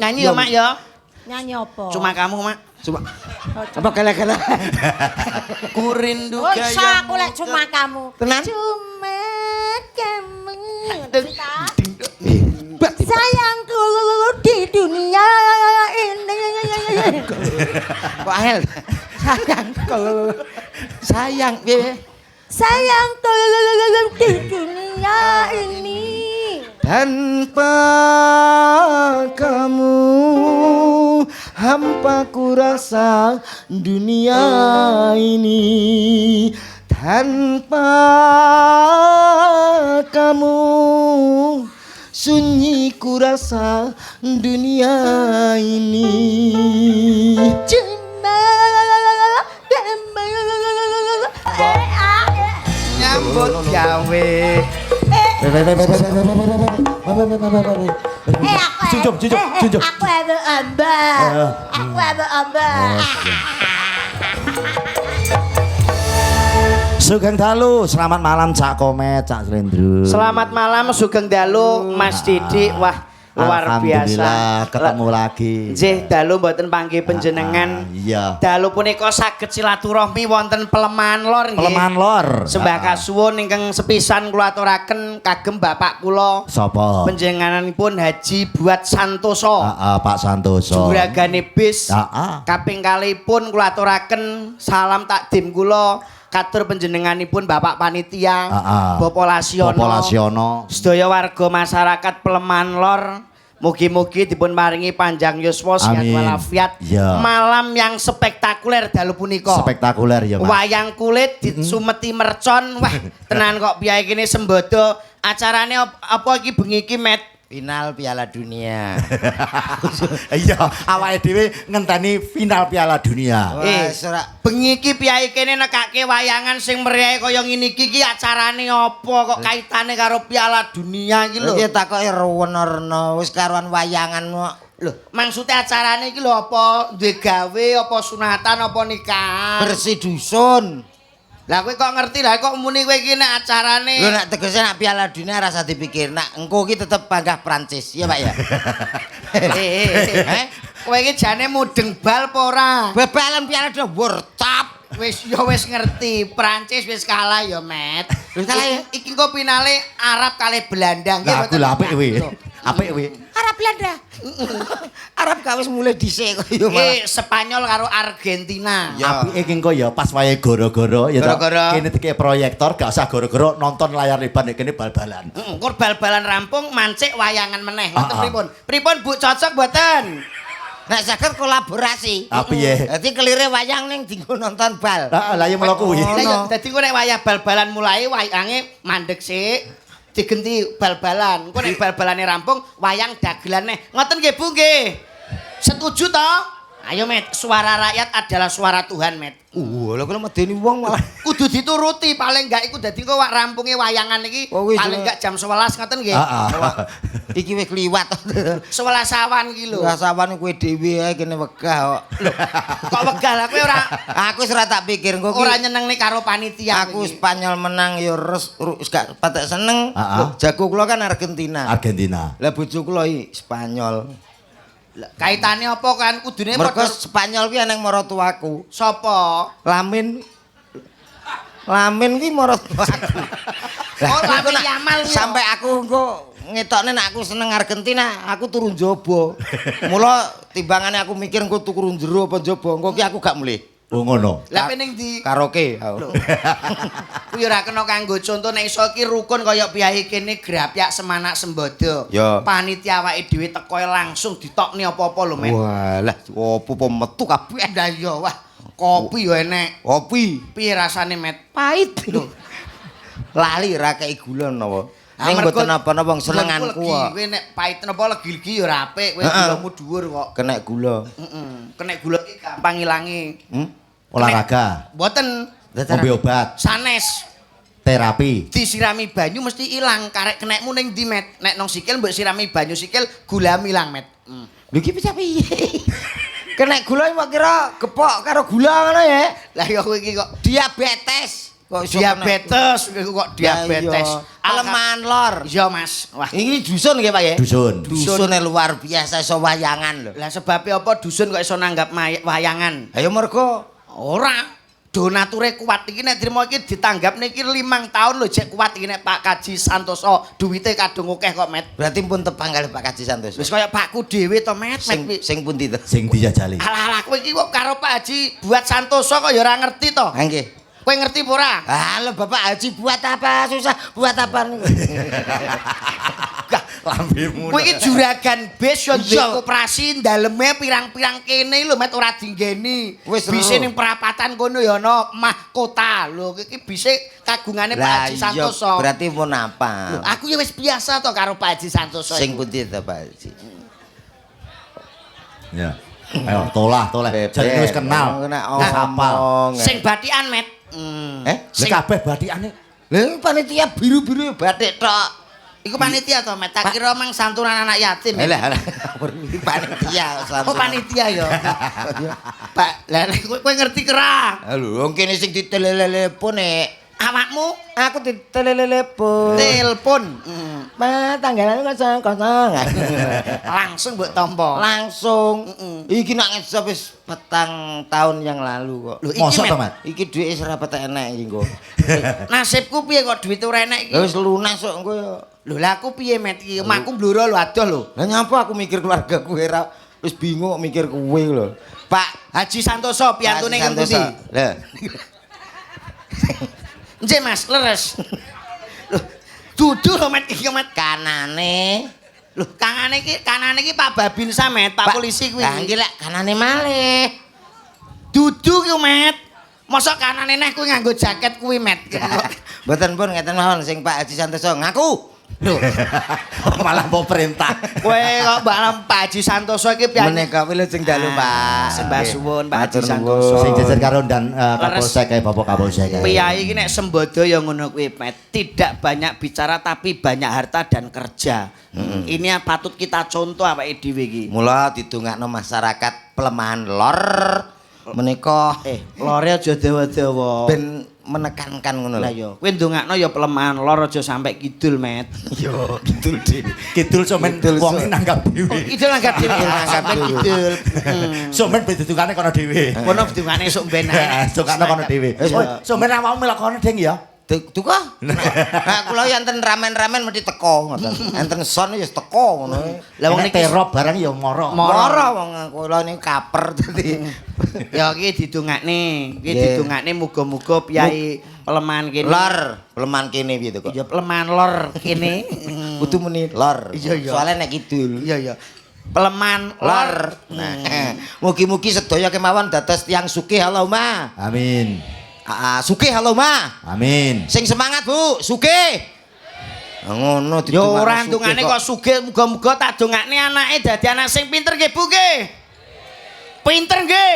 Nyanyi ya, Mak ya. Nyanyi apa? Cuma kamu, Mak. Cuma apa gala-gala? Ku rindu Oh, gayamu. isa aku lek cuma kamu. Tenan? Cuma kamu. Mbak, Sayangku di dunia ini. kok angel? Sayang, piye? Sayangku di dunia ini. Tanpa kamu hampa ku rasa dunia ini. Tanpa kamu sunyi ku rasa dunia ini. Cuma kamu. Nyambut gawe. Junjung. Aku ada amba. Sugeng dalu, selamat malam Cak Komet, Cak Slendro. Selamat malam Sugeng Dalu, Mas Didi. Wah, luar biasa. Alhamdulillah ketemu lagi. Nggih, dalu mboten panggih panjenengan. Iya. Dalu punika saged silaturahmi wonten Pelemahan Lor nggih. Pelemahan Lor. Sembah kasuwun ingkang sepisan kula aturaken kagem Bapak kula. Sapa? Panjenenganipun Haji Buat Santoso. Pak Santoso. Juragane bis. Heeh. Kaping kalihipun kula aturaken salam takdim kula katur panjenenganipun Bapak Panitia. Bapak Lasiono. Sedaya warga masyarakat Pelemahan Lor. Mugi-mugi dipun maringi panjang yuswa sehat walafiat. Ya. Malam yang spektakuler dalu punika. Spektakuler ya, Mas. Wayang kulit disumeti mercon. Wah, tenan kok piyai kene sembodo. Acarane apa iki bengi iki, Met? Final Piala Dunia. Iya, awake dhewe ngenteni final Piala Dunia. Bengi iki piyai kene nekake wayangan sing meriah kaya ngene iki acarane apa kok kaitane karo Piala Dunia iki lho. Iki takoke ruwen-ruwen wis karuan wayangan kok. Lho, maksudnya acarane iki lho apa duwe gawe apa sunatan apa nikahan? Bersih dusun. Lah kowe kok ngerti lah kok muni kowe iki nek acarane. Lho nek tegese nek Piala Dunia rasa dipikir. Nak engko iki tetep panggah Prancis, ya Pak ya. Kowe iki jane mudeng bal apa ora? Bal-balan Piala Dunia World Cup. Wis ngerti, Prancis wis kalah ya, Met. Wis kalah ya? Iki kok finale Arab kalih Belanda nggih. Lah aku lah apik kuwi. Apik kuwi. Arab Belanda. Arab gak wis mulai dhisik kok ya malah. Spanyol karo Argentina. Apike ki engko ya pas wayahe goro-goro ya toh. Kene dike proyektor gak usah goro-goro nonton layar lebar nek kene bal-balan. Kur bal-balan rampung mancik wayangan meneh. Ngoten pripun? Pripun Bu cocok mboten? Nek saged kolaborasi. Piye? Dadi kelire wayang ning dienggo nonton bal. Heeh, lah ya mula kuwi. Dadi engko nek wayah bal-balan mulai wayange mandek sik. Digenti bal-balan. Engko nek bal-balane rampung wayang dagelan neh. Ngoten nggih Bu nggih. Setuju toh? Ayo Met, suara rakyat adalah suara Tuhan, Met. Lha kok medeni wong malah Kudu dituruti paling enggak iku dadi engko rampunge wayangan iki paling enggak jam 11 ngoten nggih. iki wis kliwat. 11 awan iki lho. Rasawan kowe dhewe ae kene wegah kok. Kok wegah lah kowe ora Aku wis ora tak pikir engko ora nyenengne karo panitia. Aku Spanyol menang ya res gak patek seneng. Jago kula kan Argentina. Lah bojo kula iki Spanyol. Kaitane apa kan kudune mergo Spanyol kuwi nang maratuaku. Sapa? Lamin ki maratuaku. Oh, Lamin Yamal yo. Sampai aku engko ngetokne nek aku seneng Argentina, aku turun jaba. Mula timbangane aku mikir engko tuku jero apa jaba, engko ki aku gak mulih. Oh ngono. Lah pening di karaoke. Kuwi ora kena kanggo conto nek iso iki rukun kaya piyai kene grapyak semanak sembodo. Panitia awake dhewe teko langsung ditokne apa-apa lho, Met. Walah, opo metu kabeh. Lah iya, wah. Kopi yo enek. Kopi. Piye rasane, Met? Pahit lho. Lali ra kei gula napa. Ning mboten napa-napa senenganku kok. Kowe nek pahit napa legi-legi yo ora apik, kowe gulamu dhuwur kok. Kenek gula. Kenek gula iki gampang ilange. Olahraga. Mboten. Ngombe obat. Sanes. Terapi. Disirami banyu mesti ilang. Karek kenekmu ning ndi, Met? Nek nang sikil mbok sirami banyu sikil gulamu ilang, Met. Lho iki piye? Kenek gula kok kira gepok karo gula ngono ya. Lah ya kowe iki kok diabetes. Kok diabetes kok diabetes. Pelemahan lor. Iya, Mas. Wah, Ini dusun nggih, Pak ya? Dusun. Dusunnya luar biasa iso wayangan lho. lah sebabnya apa dusun kok iso nanggap wayangan? Ayo mergo Ora. Donature kuat iki nek trimo iki ditanggap niki 5 tahun lho jek kuat iki nek Pak Kaji Santoso duwite kadung akeh kok, Met. berarti pun tepang kali Pak Kaji Santoso. Wis kaya Pakku dhewe to, Met. Sing pundi to? Sing dijajali. Alah kowe iki kok karo Pak Haji buat Santoso kok ya ora ngerti to. Ha nggih. Kowe ngerti apa ora? Halo Bapak Haji buat apa susah buat apa niku? Lambemu. Kowe iki juragan bis yo duwe Iya. koperasi daleme pirang-pirang kene lho Met ora dinggeni. Wis Bise ero. ning perapatan kono ya ana mahkota. Lho iki bise kagungane Pak Haji Santoso. Berarti pun apa? Lho, aku ya wis biasa to karo Pak Haji Santoso. Sing pundi to Pak Haji? Ya. Ayo tolah. Jadi wis kenal. Wis hafal. Sing batikan, Met. Sing kabeh batikane. Lha panitia biru-biru batik tok. Iku panitia to, Met. Tak kira mang santunan anak yatim. Alah. Panitia Oh, panitia ya. Pak, lah kowe ngerti kera? Halo, wong kene sing ditelepon nek Awakmu aku ditelepon. telepon. Ma tanggalan kosong. Langsung mbok tampa. Langsung. Iki nak ngejab wis 4 tahun yang lalu kok. Lho iki Mosok to, Met, Mat? Iki duit wis ora petek enek iki engko. nasibku piye kok duit ora enek iki? Lah wis lunas kok engko ya. Lho lah aku piye Met iki? Omahku bluro lho adoh lho. Lah nyapa aku mikir keluarga ku ora wis bingung kok mikir kowe lho. Pak Haji Santoso piantune Haji nang pundi? Santoso. Lah. Nggih Mas, leres. Lho, dudu lho Met iki Met. Kanane. Lho, kanane iki Pak Babinsa Met, Pak polisi kuwi. Lah iki lek kanane malih. Dudu ki Met. Mosok kanane neh kuwi nganggo jaket kuwi Met. Mboten pun ngeten mawon sing Pak Haji Santoso ngaku. Lho, Malah mau perintah. kowe kok Pak Haji Santoso iki pian. Menika kuwi lho sing dalu Pak. Sembah suwun Pak Haji Matur Santoso. nuwun. Sing jejer karo dan Kapolsek kae Bapak Kapolsek. Piyai iki nek sembodo ya ngono kuwi Met. Tidak banyak bicara tapi banyak harta dan kerja. Ini yang patut kita contoh awake dhewe iki. Mula didongakno masyarakat pelemahan lor menika Lore aja dawa-dawa. ben menekankan ngono Lah lho. ya, kowe ndongakno ya pelemahan lor aja sampai kidul, Met. Yo, kidul dhewe. Kidul somen Kidul, wong so. nanggap dhewe. Kidul nanggap dhewe. Sampai kidul. Somen bedudukane kono dhewe. Kono dungane sok ben ae. Sukane kono dhewe. Somen awakmu melakone ding ya. Tuka. Nah kula ya enten ramen-ramen mesti teko ngoten. Enten son ya teko ngono. Lah wong terop barang ya moro. Moro wong kula niku kaper dadi. Ya iki didongakne. Iki didongakne muga-muga piyai pelemahan kene. Lor, pelemahan kene piye to kok? Ya pelemahan lor kene. Kudu muni lor. Iya, iya. Soale nek kidul. Iya ya. Pelemahan lor. Nah, mugi-mugi sedaya kemawon dados tiyang sugih Allahumma. Amin. Sugih Allahumma. Amin. Sing semangat Bu, sugih. Ngono Ya ora ndongane kok sugih muga-muga tak dongakne anake dadi anak sing pinter nggih Bu nggih. Pinter nggih.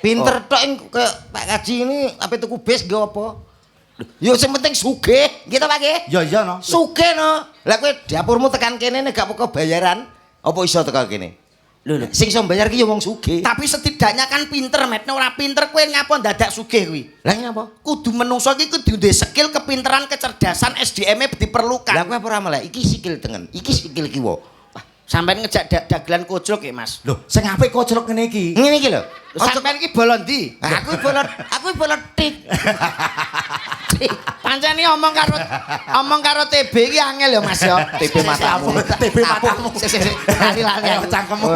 pinter tok kayak Pak Kaji ini apa tuku bis nggih apa? Yo sing penting sugih, gitu Pak nggih. Ya iya no. Sugih no. Lah kowe dapurmu tekan kene nek gak pokok bayaran, apa iso tekan kene? Lho, Sing iso bayar ki yo wong sugih. tapi setidaknya kan pinter, Met. Nek ora pinter kowe ngapa dadak sugih kuwi? Lah nyapa? Kudu menungso iki kudu duwe skill, kepinteran, kecerdasan, SDM-e diperlukan. Lah kowe apa ora melek? Iki sikil tengen, iki sikil kiwa. Sampeyan ngejak dagelan kocrok ya, Mas. Loh, sing apik kocrok ngene iki. Ngene iki lho. Sampeyan iki bolon ndi? Aku bolot tik. Pancen omong karo TB iki angel ya, Mas ya. TB matamu. TB matamu. Lali-lali Ayo aku. cangkemmu.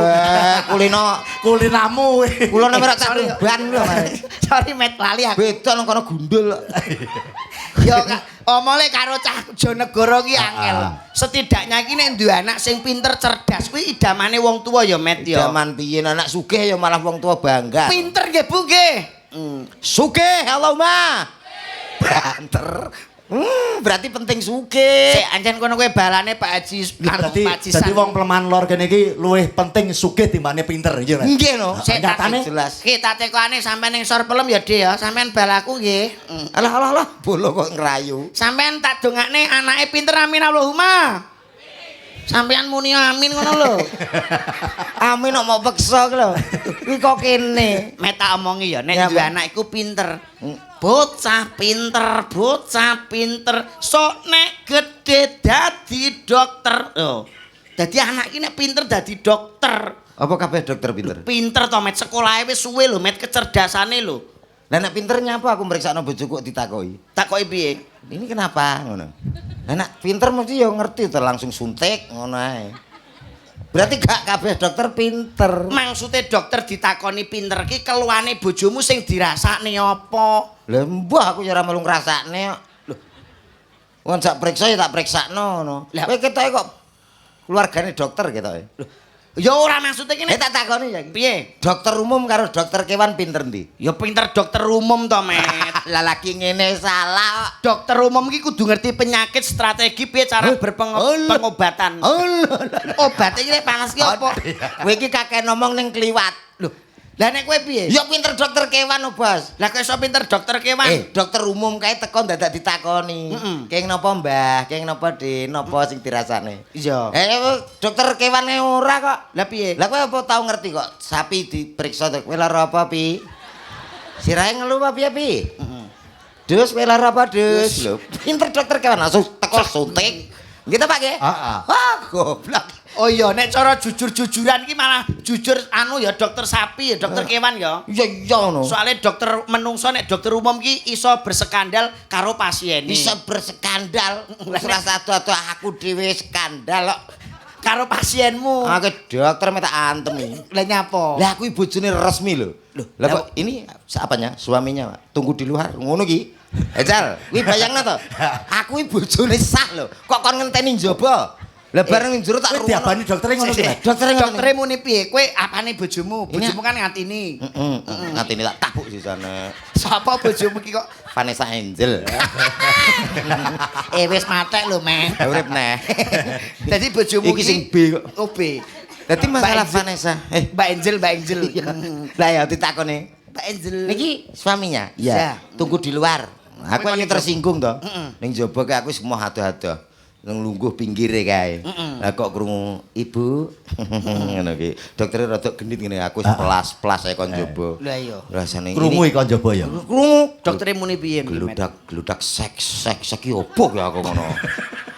Kulinamu. Kulinamu. Kula nek ora tak ban lho, Mas. Sorry, Met, lali aku. Beda nang kono gundul. Yo omole karo cah Jonegoro ki angel. Setidaknya iki nek duwe anak sing pinter cerdas kuwi idamane wong tua ya, Met ya. Zaman piye anak sugih ya malah wong tua bangga. Pinter nggih, Bu nggih. Sugih, Allahumma. Banter. Berarti penting sugih. Sik ancen kono kowe balane Pak Haji Dadi wong pelemahan lor kene iki luwih penting sugih timbane pinter iki, Mas. Nggih no. Sik Nyatane jelas. Kita tekane sampean ning sor pelem ya, Dik ya. Sampean balaku nggih. Alah, bolo kok ngerayu. Sampean tak dongakne anake pinter amin Allahumma. Sampeyan muni amin ngono lho. Amin kok mau peksa ki lho. Iki kok kene. Mek tak omongi ya nek duwe anak iku pinter. Bocah pinter, sok nek gedhe dadi dokter. Oh. Dadi anak iki nek pinter dadi dokter. Apa kabeh dokter pinter? Pinter to met sekolahe wis suwe lho, met kecerdasane lho. Lah nek pinternya apa aku meriksakno bojoku kok ditakoki. Takoki piye? Ini kenapa ngono? Lah nek pinter mesti ya ngerti to langsung suntik ngono ae. Berarti gak kabeh dokter pinter. Maksude dokter ditakoni pinter ki keluhane bojomu sing dirasakne apa? Lah mbah aku ya ora melu ngrasakne kok. Lho. Wong sak periksa ya tak periksakno ngono. Kowe ketoke kok keluargane dokter ketoke. Lho. Ya ora maksude kene. Tak takoni ya. Piye? Dokter umum karo dokter kewan pinter ndi? Ya pinter dokter umum to, Met. Lah lagi ngene salah. Dokter umum ki kudu ngerti penyakit, strategi piye cara berpengobatan. Obatnya iki nek panas ki apa? Kowe iki kakek ngomong ning kliwat. Lho, lah nek kowe piye? ya pinter dokter kewan oh, Bos. Lah kowe iso pinter dokter kewan. Dokter umum kae teko dadak ditakoni. Keng napa, Mbah? Keng napa, Dik? Napa sing dirasane? Iya. Dokter kewane ora kok. Lah piye? Lah kowe apa tau ngerti kok sapi diperiksa kowe lara apa, Pi? Sirahe ngeluh apa piye, Pi? Dus kowe lara apa, Dus? Lho, pinter dokter kewan langsung teko suntik. Gitu Pak nggih? Heeh. Wah, goblok. Oh iya, nek cara jujur-jujuran ki malah jujur anu ya dokter sapi ya dokter kewan ya. Iya iya ngono. Soale dokter menungso nek dokter umum ki iso berskandal karo pasiene. Bisa berskandal. Ora satu-satu aku dhewe skandal kok. Karo pasienmu. Aku dokter minta antem iki. Lah nyapa? Lah aku bojone resmi lho. Lah kok ini apanya? Suaminya, Pak. Tunggu di luar. Ngono ki. Ejal, kuwi bayangna to. Aku iki bojone sah lho. Kok kon ngenteni njaba? Lah bareng ning jero tak Kowe diabani doktere ngono ki. Doktere muni piye? Kowe apane bojomu? Bojomu kan ngatini. Ngatini tak tabuk sisane. Sapa bojomu ki kok? Vanessa Angel. Wis matek lho, Meh. Urip neh. Dadi bojomu Iki sing B kok. Oh B. Dadi masalah Vanessa. Mbak Angel, Mbak Angel. Lah ya ditakoni. Mbak Angel. Niki suaminya? Iya. Tunggu di luar. Aku ini tersinggung toh. Ning jaba kae aku wis mau ado-ado. Nang lungguh pinggire kae. Lah kok krungu ibu ngono ki. Doktere rada genit ngene aku wis pelas-pelas ae kon jaba. Lah iya. Rasane Krungu iki kon jaba ya. krungu. Doktere muni piye? Gludak seks iki opo ya aku ngono.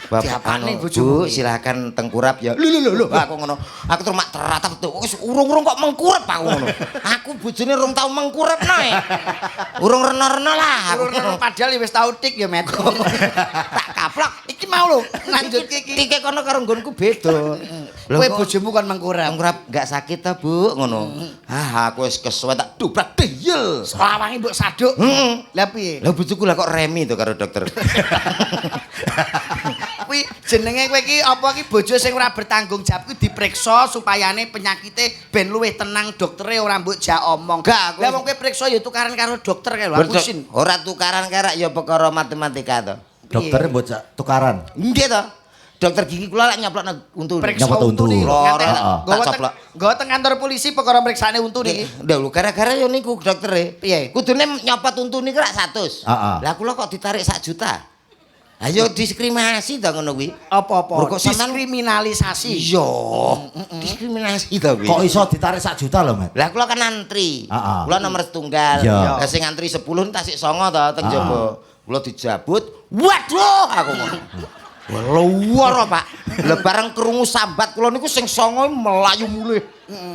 Bapak Diapane anu, bojomu? Bu, silakan tengkurap ya. Lho. Aku ngono. Aku terus mak teratap tuh. Wis urung-urung kok mengkurep aku ngono. Aku bojone rung tau mengkurepno e. Urung rena-rena lah aku. Padahal wis tau tik ya, Met. Tak kaplok. Iki mau lho, lanjutke iki. Tike kono karo nggonku beda. Kowe bojomu kon mengkurap. Mengkurap enggak sakit ta, Bu? Ngono. Aku wis kesuwe tak dobrak deyel. Lawange mbok saduk. Lah piye? Lah bojoku lah kok remi to karo dokter. Kuwi jenenge kowe iki apa iki bojo sing ora bertanggung jawab kuwi dipriksa supayane penyakite ben luwih tenang doktere ora mbok jak omong. Gak, Lah wong kowe priksa ya tukaran karo dokter kae lho aku sin. Ora tukaran karak ya perkara matematika to. Doktere mbok tukaran. Nggih to. Dokter gigi kula lek nyoplokno untu. Priksa Nyopot untu. untu. Tak coplok. Nggawa teng kantor polisi perkara mriksane untu niki. Ndak lho gara-gara ya niku doktere. Piye? Kudune nyopot untu niku rak 100. Heeh. Lah kula kok ditarik 1 juta. Ayo diskriminasi to ngono kuwi. Apa-apa? Kok sampean Diskriminalisasi. iya. Diskriminasi to kuwi. Kok iso ditarik 1 juta lho, Met? Lah kula kan antri. Heeh. Kula nomor setunggal. Iya. Lah sing antri 10 tasik 9 to teng jaba. Kula dijabut. Waduh aku ngono. Luar Pak. Lah bareng krungu sambat kula niku sing 9 melayu mulih.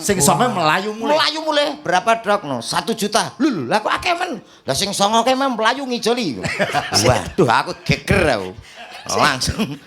Sing some melayu mulih. Melayu mulih. Berapa dok no? 1 juta. Lho lah kok akeh men. Lah sing 9 ke men melayu ngijoli. Waduh aku geger aku. Langsung.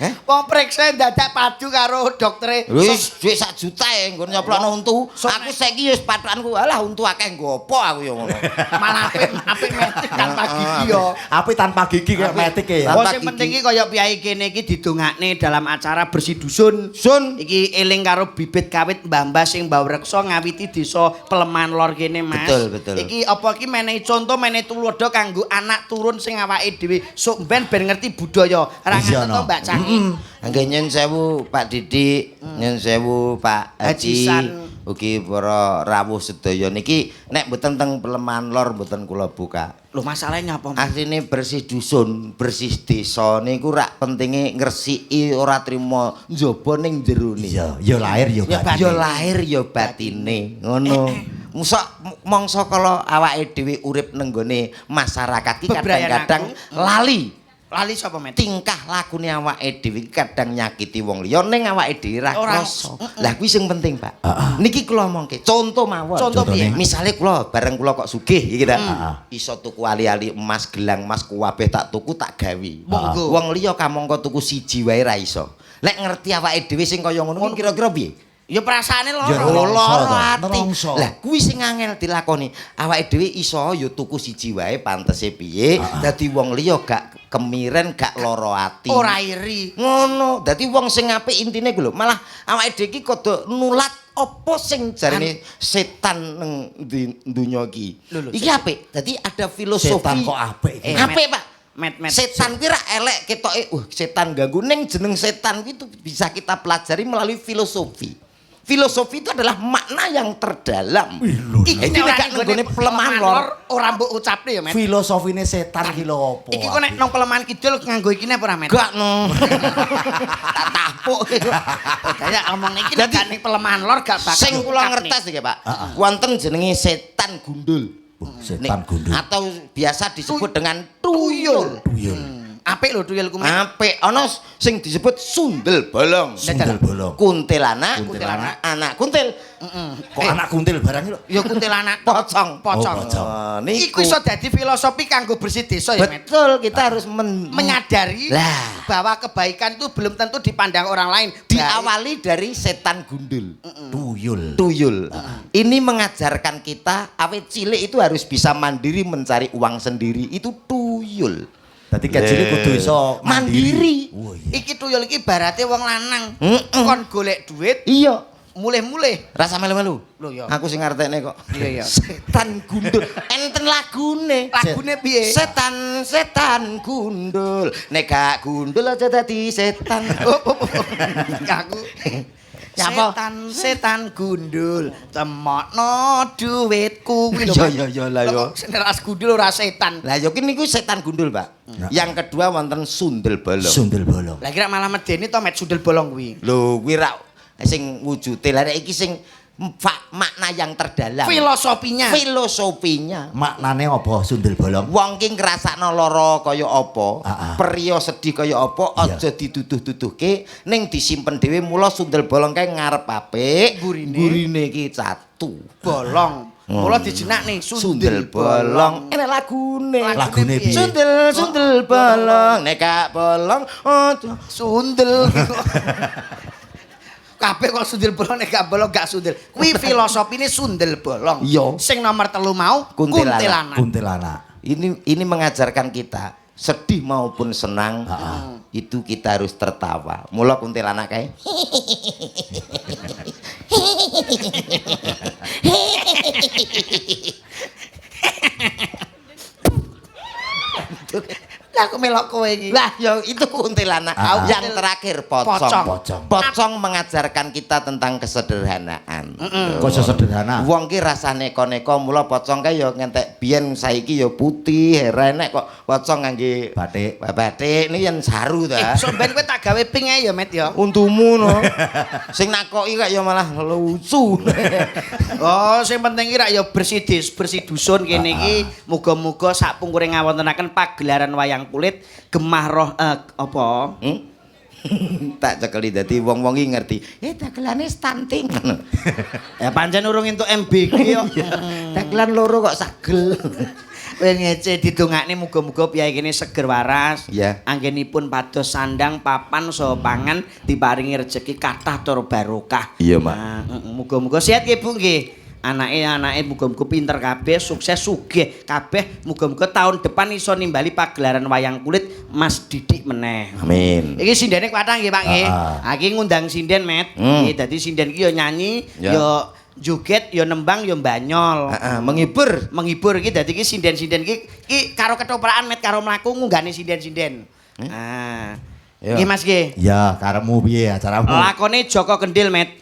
Wong priksa dadak padu karo doktere. Wis dhuwit 1 juta e nggon nyoplokno untu. Aku saiki wis pathokanku alah untu akeh nggo apa aku ya ngono. Malah apik metik tanpa gigi yo. Api tanpa gigi kayak metik ya. Oh sing penting iki kaya piyai kene iki didongakne dalam acara bersih dusun. Sun Iki eling karo bibit kawit mbah-mbah sing mbah reksa ngawiti desa Peleman Lor kene, Mas. Betul. Iki apa iki menehi contoh menehi tulodo kanggo anak turun sing awake dhewe sok ben ngerti budaya. Ora Iya, ngerti no. Mbak Cangi. Nggih nyun sewu Pak Didik, nyun sewu Pak Haji Haji. San. ugi para rawuh sedaya niki nek mboten teng Pelemahan Lor mboten kula buka. Lho masalahnya apa? Asline bersih dusun, bersih desa niku rak pentinge ngresiki ora trima njaba ning jero ni. Iya, ya lahir ya batin. Ya lahir ya batine, ngono. Mongso kala awake dhewe urip nang gone masyarakat iki kadang-kadang lali. Lali sapa men? Tingkah lakune awake dhewe kadang nyakiti wong liya ning awake dhewe ra krasa. Lah kuwi sing penting, Pak. Niki kula omongke, conto mawon. Conto piye? Misale kula bareng kula kok sugih iki ta. Iso tuku ali-ali emas, gelang emas kuwabeh tak tuku tak gawe. Wong liya kamangka tuku siji wae ra iso. Lek ngerti awake dhewe sing kaya ngono kira-kira piye? Ya perasaane Ya, lara. ati. Lah kuwi sing angel dilakoni. Awake dhewe iso ya tuku siji wae pantese piye. Dadi wong liya gak kemiren gak lara ati. Ora iri. Ngono. Dadi wong sing apik intine kuwi lho. Malah awake dhewe iki kudu nulat apa sing jarine setan nang donya iki. Iki apik. Dadi ada filosofi. Setan kok apik iki? Apik, Pak. Met. Setan kuwi ra elek ketoke. Setan ganggu ning jeneng setan kuwi itu bisa kita pelajari melalui filosofi. Filosofi itu adalah makna yang terdalam. Iki nek gak nggone Pelemahan Lor ora mbok ucapne ya, Met. Filosofine setan ki lho apa? Iki kok nek nang Pelemahan Kidul nganggo iki apa ora, Met? gak no. Tak tapuk. Kayak omong iki nek gak ning Pelemahan Lor gak bakal. Sing kula ngertes iki, Pak. Wonten jenenge setan gundul. Setan gundul. Atau biasa disebut dengan tuyul. Apik lho tuyul ku, Met. Apik ana sing disebut sundel bolong. Sundel bolong. Kuntilanak, anak kuntil. Kok anak kuntil barang lho? Ya kuntilanak Pocong. pocong. Niku Iku iso dadi filosofi kanggo bersih desa ya, Met. betul, kita harus Menyadari Lah. bahwa kebaikan itu belum tentu dipandang orang lain. diawali dari setan gundul. Tuyul. Ini mengajarkan kita awet cilik itu harus bisa mandiri mencari uang sendiri. Itu tuyul. Dadi kecil kudu iso Mandiri. Oh iya. Iki tuyul iki ibarate wong lanang. Mm-mm. Kon golek duit, Iya. mulih-mulih. Rasa melu-melu. Lho ya. Aku sing ngartekne kok. Iya. Setan gundul. Enten lagune. Lagune piye? Setan gundul. Nek gak gundul aja dadi setan. Aku Siapa? setan gundul temokno duitku kuwi lho. Iya, lah yo. Sing ras gundul ora setan. Lah yo niku setan gundul, Pak. Yang kedua wonten sundel bolong. Sundel bolong. Lah kira malah medeni to met sundel bolong kuwi. Lho, kuwi ra sing wujude. Lah nek iki sing makna yang terdalam. Filosofinya. Maknane apa sundel bolong? Wong ki ngrasakno lara kaya apa, priya sedih kaya apa, Iya. aja dituduh-tuduhke ning disimpen dhewe mula sundel bolong kae ngarep apik, burine ki catu. Bolong. Mula dijenak nih Sundel bolong. Enak lagune. Lagune piye? Sundel bolong. Nek gak bolong aja sundel. Kabeh kok sundel bolong nek gak bolong gak sundel. Kuwi filosofine sundel bolong. Iya. Sing nomor 3 mau kuntilanak. Ini mengajarkan kita sedih maupun senang itu kita harus tertawa. Mula kuntilanak kae. Lah aku melok kowe iki. Lah ya itu kuntilanak. Yang terakhir pocong. Pocong mengajarkan kita tentang kesederhanaan. Kok sederhana? Wong ki rasa neko-neko mula pocong kae ya ngentek biyen saiki ya putih, enek kok pocong ngangge Batik. Batik ini yen saru ta. Sok ben kowe tak gawe pink ae ya, Met ya. Untumu no. Sing nakoki kok ya malah lucu. Oh, sing penting iki rak ya bersih dusun kene iki muga-muga sak pungkure ngawontenaken pagelaran wayang kulit gemah roh apa? Tak cekeli dadi wong-wong iki ngerti. Dagelane stunting. Ya pancen urung entuk MBG yo. Dagelan loro kok sagel. Kowe ngece didongakne muga-muga piyai kene seger waras. Iya. Anggenipun pados sandang papan saha pangan diparingi rejeki kathah tur barokah. Iya, Mak. Muga-muga sehat nggih Bu nggih. Anake muga-muga pinter kabeh, sukses sugih kabeh. Muga-muga tahun depan iso nimbali pagelaran wayang kulit Mas Didik meneh. Amin. Iki sindene kuatah nggih Pak nggih. Iki ngundang sinden Met. Nggih dadi sinden iki ya nyanyi, ya joget, ya nembang, ya banyol. Menghibur iki dadi iki sinden-sinden iki karo ketoprakan Met karo mlaku ngunggane sinden-sinden. Nggih Mas nggih. Ya, karepmu piye acaramu? Lakone Joko Kendil Met.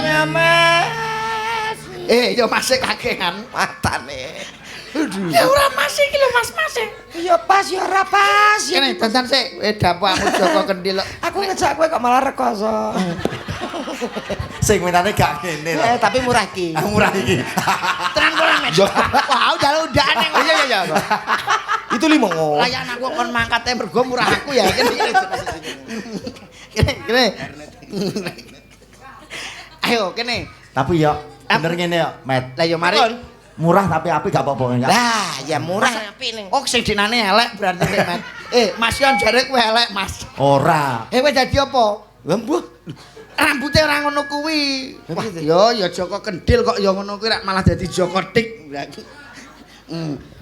Ya Mas. Ya Mas kakean Matane. Ya ora Mas iki lho Mas. Ya pas ya ora pas. Kene dandan sik dapurmu Joko Kendhil. Aku ngejak kowe kok malah rekoso. Sing minane gak ngene lho. Tapi murah iki. Murah iki. Tenan kowe Mas. Wah, jalu ndane. Iya. Itu 5. Layan aku kon mangkate mergo murah aku ya. Kene. Ayo kene. Tapi ya bener ngene ya, Met. Lah ya mari. Murah tapi apik gak apa-apa ya. Lah, ya murah apik ning. Oh sing dinane elek berarti Nek, Mas. Mas yo jare kowe elek, Mas. Ora. Kowe dadi apa? Lah mbuh. Rambutnya ora ngono kuwi. Wah, ya Joko Kendhil kok ya ngono kuwi rak malah dadi Joko Tik.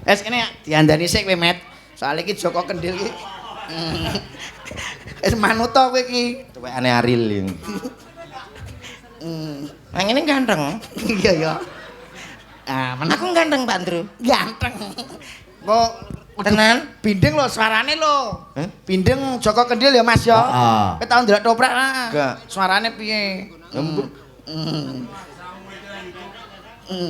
Wes kene diandani sik kowe, Met. Soale iki Joko Kendhil iki. Wis manut to kowe iki. Tuwekane Aril iki. Nang ngene ganteng. Iya ya. Ah, Aku ganteng, Pak Ndro. ganteng. Kok Tenan? bindeng lho suarane lho. Hah? Bindeng Joko Kendhil ya Mas ya. Heeh. Kowe tau ndelok toprak lah. Enggak. Suarane piye?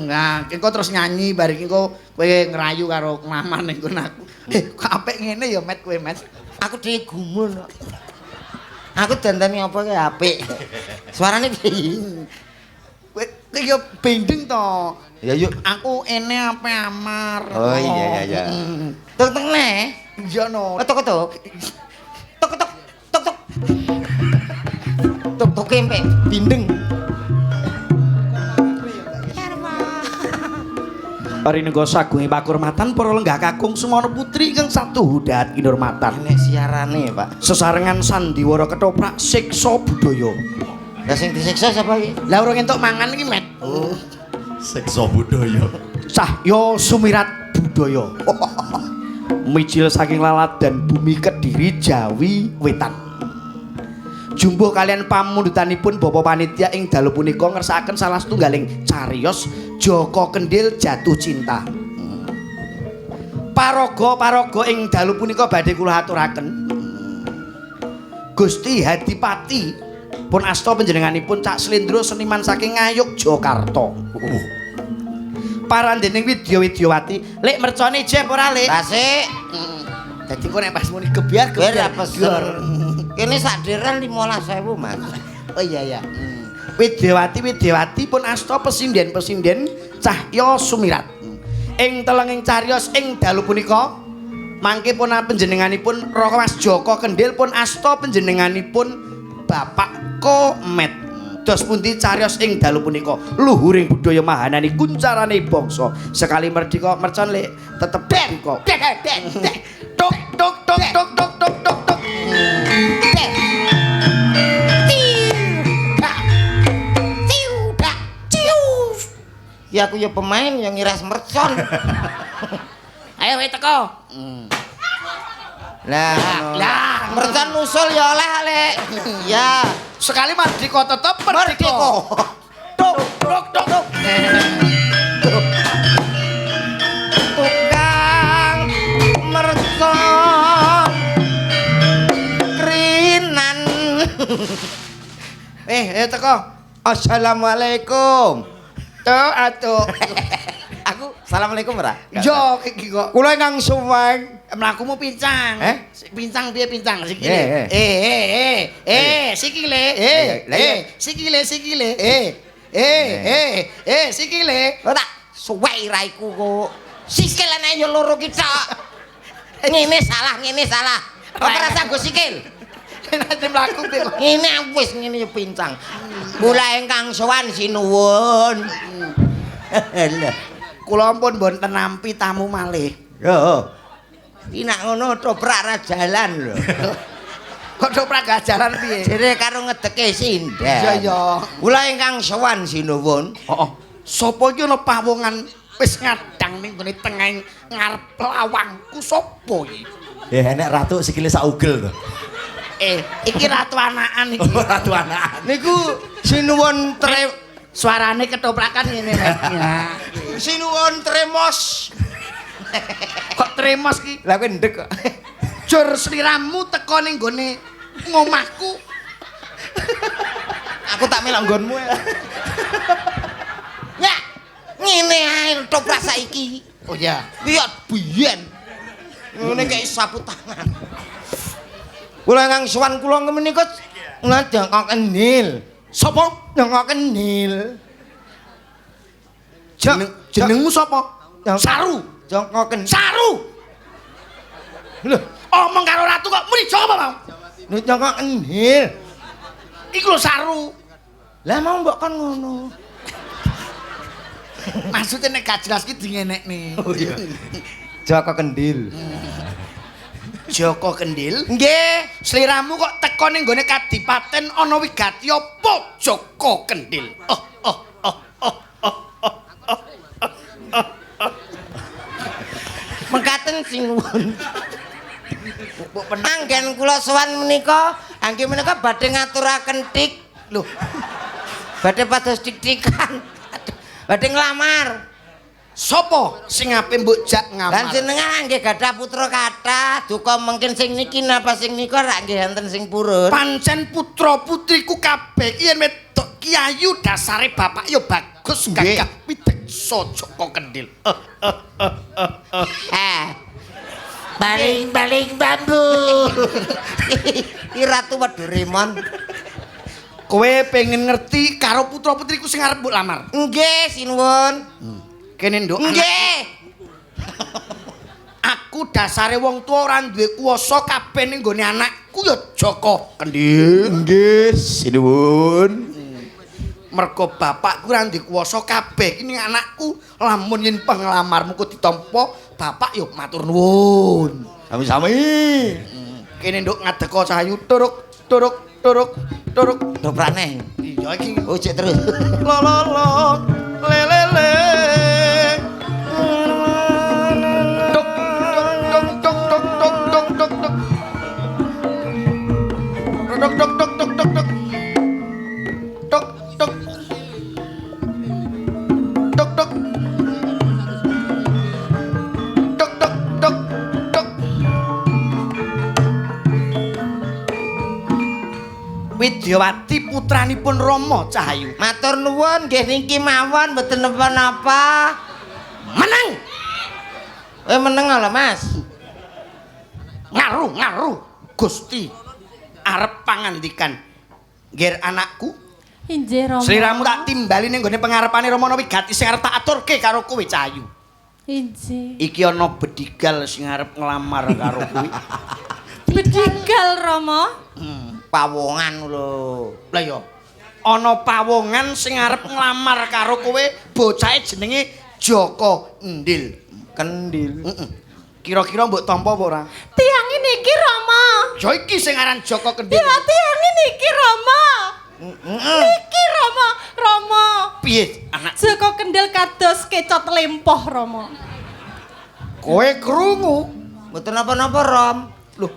Nah, engko terus nyanyi bareng engko kowe ngrayu karo Maman ning kono aku. Kok apik ngene ya Met kowe Met. Aku dhewe gumun kok. Aku dandani apa ki apik. Suarane piye? Kowe yo bindeng to. Ya yuk. Aku ene ape amar. Oh iya. Tuk ne. Iya no. Tuk. Tuk kempe bindeng. Hari nego sagungi pakurmatan para lenggah kakung semono putri kang satu hudat kinurmatan. Nek siarane, Pak. Sesarengan sandiwara ketoprak siksa budaya. Lah sing disiksa sapa iki? Lah urung entuk mangan iki Met. Siksa budaya. Cahya sumirat budaya. Mijil saking lalat dan bumi Kediri Jawi Wetan. Jumbuh kalian pamundutanipun Bapak Panitia ing dalu punika ngersakaken salah setunggaling cariyos Joko Kendhil jatuh cinta. Paraga ing dalu punika badhe kula aturaken. Gusti Hadipati pun asta panjenenganipun Cak Slendro seniman saking Ngayuk Jakarta. Parandening Widya-Widyawati, lek mercone jeb ora lek. Tasik. Dadi kok nek pas muni gebyar Kowe ra pesen. Kene sak deren 15.000, Mas. Oh iya. Widyawati pun asta pesinden Cahya Sumirat. Ing telenging cariyos ing dalu punika mangke pun panjenenganipun Mas Joko Kendhil pun asta panjenenganipun Bapak Komet. Dados pundi cariyos ing dalu punika luhuring budaya mahanani kuncarane bangsa. Sekali merdeka mercon lek tetep merdeka. Tok tok tok tok tok tok tok tok. Ya aku ya pemain yang ngiras mercon. Ayo wis teko. Lah, mercon nusul ya oleh. Ya, Sekali merdeka tetep merdeka. Tok tok tok tok. Tukang mercon krinan. Teko. Assalamualaikum. Tok atuh. Aku assalamualaikum ora? Yo iki kok. Kula ingkang suwun. Mlakumu pincang. Pincang piye pincang sikile? Sikile. Sikile sikile. Sikile. Ora suwek iraiku kok. Sikil ana yo loro ki tok. Ngene salah. Ora rasa go sikil. Nek mlaku piye kok? Ngene wis ngene yo pincang. Kula ingkang sowan sinuwun. Kula pun mboten nampi tamu malih. Yo. Iki nak ngono toprak ra jalan lho. Kok toprak gak jalan piye? Jere karo ngedeke sindan. Iya. Kula ingkang sowan sinuwun. Heeh. Sapa iki ana pawongan wis ngadang ning gone tengahing ngarep lawangku sapa iki? Enek ratu sikile sak ugel to. Iki ratu anakan iki. Ratu anak. Niku sinuwun Suarane ketoprakan ngene nek. sinuwun tremos. Kok tremos ki? Lah kowe ndek kok. Jur sliramu teko ning gone ngomahku. Aku tak melok nggonmu ya. Ya, ngene ae toprak saiki. Oh iya. Iya biyen. Ngene kayak sapu tangan. Kula ingkang sowan kula menika ngajak kendil. Sapa? Nyangka kendil. Jenengmu sapa? Saru. Jangka kendil. Saru. Lho, omong karo ratu kok muni sapa mau? Nyangka kendil. Iku lho Saru. Lah mau mbok kan ngono. Maksudnya nek gak jelas ki dingenekne. Oh iya. Jaka kendil. Joko Kendil. Nggih, Sliramu kok teko ning gone Kadipaten ana wigati apa Joko Kendil? mengkaten sinuwun. Anggen kula sowan menika, anggen menika badhe ngaturaken tik. Lho. Badhe pados tik-tikan. Badhe nglamar. Sopo sing ape mbok jak Lan ngamar? jenengan nggih gadah putra kathah, duka mungkin sing niki napa sing nika rak nggih enten sing purun. Pancen putra putriku kabeh yen wedok kiayu dasare bapak ya bagus gagah pideksa Joko Kendil. Baling-baling bambu. Ki Ratu Doraemon. Kowe pengen ngerti karo putra putriku sing arep mbok lamar? Nggih, sinuwun. Kene nduk. Nggih. Aku dasare wong tua ora duwe kuwasa kabeh ning gone anakku ya Joko Kendil. Nggih, sinuwun. Mergo bapakku ora duwe kuwasa kabeh iki ning anakku lamun yen penglamarmu kok ditampa bapak ya matur nuwun. Sami-sami. Kene nduk ngadeka Cahayu turuk turuk turuk turuk. Doprane. Iya iki. Oh, cek terus. La la la le le le. Tok tok tok tok tok tok tok tok. Tok tok tok tok tok tok. Tok tok. Tok tok. Tok tok tok tok. Widyawati putranipun Rama Cahayu. Matur nuwun nggih niki mawon mboten napa-napa. Menang. Meneng lho, Mas. Ngaru Gusti arep pangandikan. Nggih anakku, Injih Rama. sliramu tak timbali ning gone pangarepane Rama Wigati sing arep tak aturke karo kowe Cahayu. Injih. Iki ana bedigal sing arep nglamar karo kowe. Bedigal Rama. Pawongan lho. Lah ya, ana pawongan sing arep nglamar karo kowe, bocahe jenenge Joko Endil. Kendil. Kira-kira mbok tampa apa ora? Tiang niki Rama. Ya iki sing aran Joko Kendil. Ya tiang niki Rama. Niki Rama, Rama. Piye, anak? Joko Kendil kados kecot lempoh Rama. Kowe krungu? Mboten napa-napa, Rom. Loh.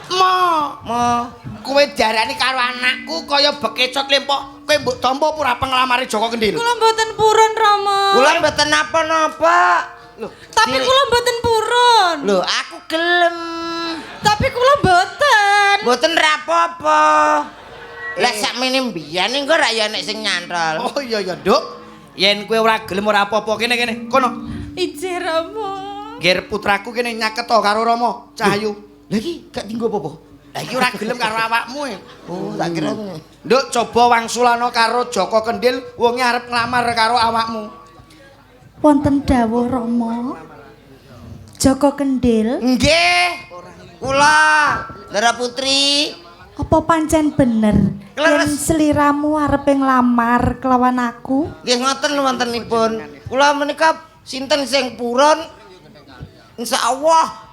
Ma, Ma, kowe darani karo anakku kaya bekecot lempoh. Kowe mbok tampa apa ora penglamare Joko Kendil? Kula mboten purun Rama. kula mboten napa-napa. Loh, Tapi kula mboten purun. Lho, aku gelem. Tapi kula mboten. Mboten rapopo. Lah sakmene mbiyen engko ra ya nek sing nyantol. oh iya ya, Nduk. Yen kowe ora gelem ora apa-apa kene. Kono. Ije Rama. Ger putraku kene nyaketo karo Rama Cahayu. Lah iki gak dienggo apa-apa. Lah iki ora gelem karo awakmu. Oh, tak kira. Nduk coba wangsulana karo Joko Kendil wonge arep nglamar karo awakmu. Wonten dawuh Rama. Joko Kendil, Nggih. Kula, Ndara Putri. apa pancen bener yen Leres. sliramu arep nglamar kelawan aku? Nggih ngoten wontenipun. Kula menika sinten sing purun? Insyaallah.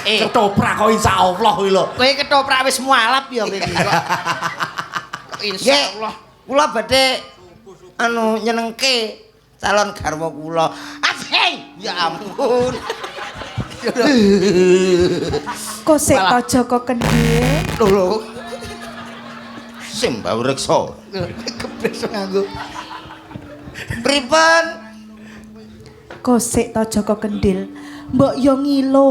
Ketoprak kok insyaallah kuwi lho. Kowe ketoprak wis mualaf ya kowe iki kok. Insyaallah. Kula badhe nyenengke calon garwa kula. Asing. Ya ampun. Kok sik to Joko Kendil? Lho. Simbau reksa. Kepres nganggo. Pripun? Kok sik to Joko Kendil? Mbok yo ngilo.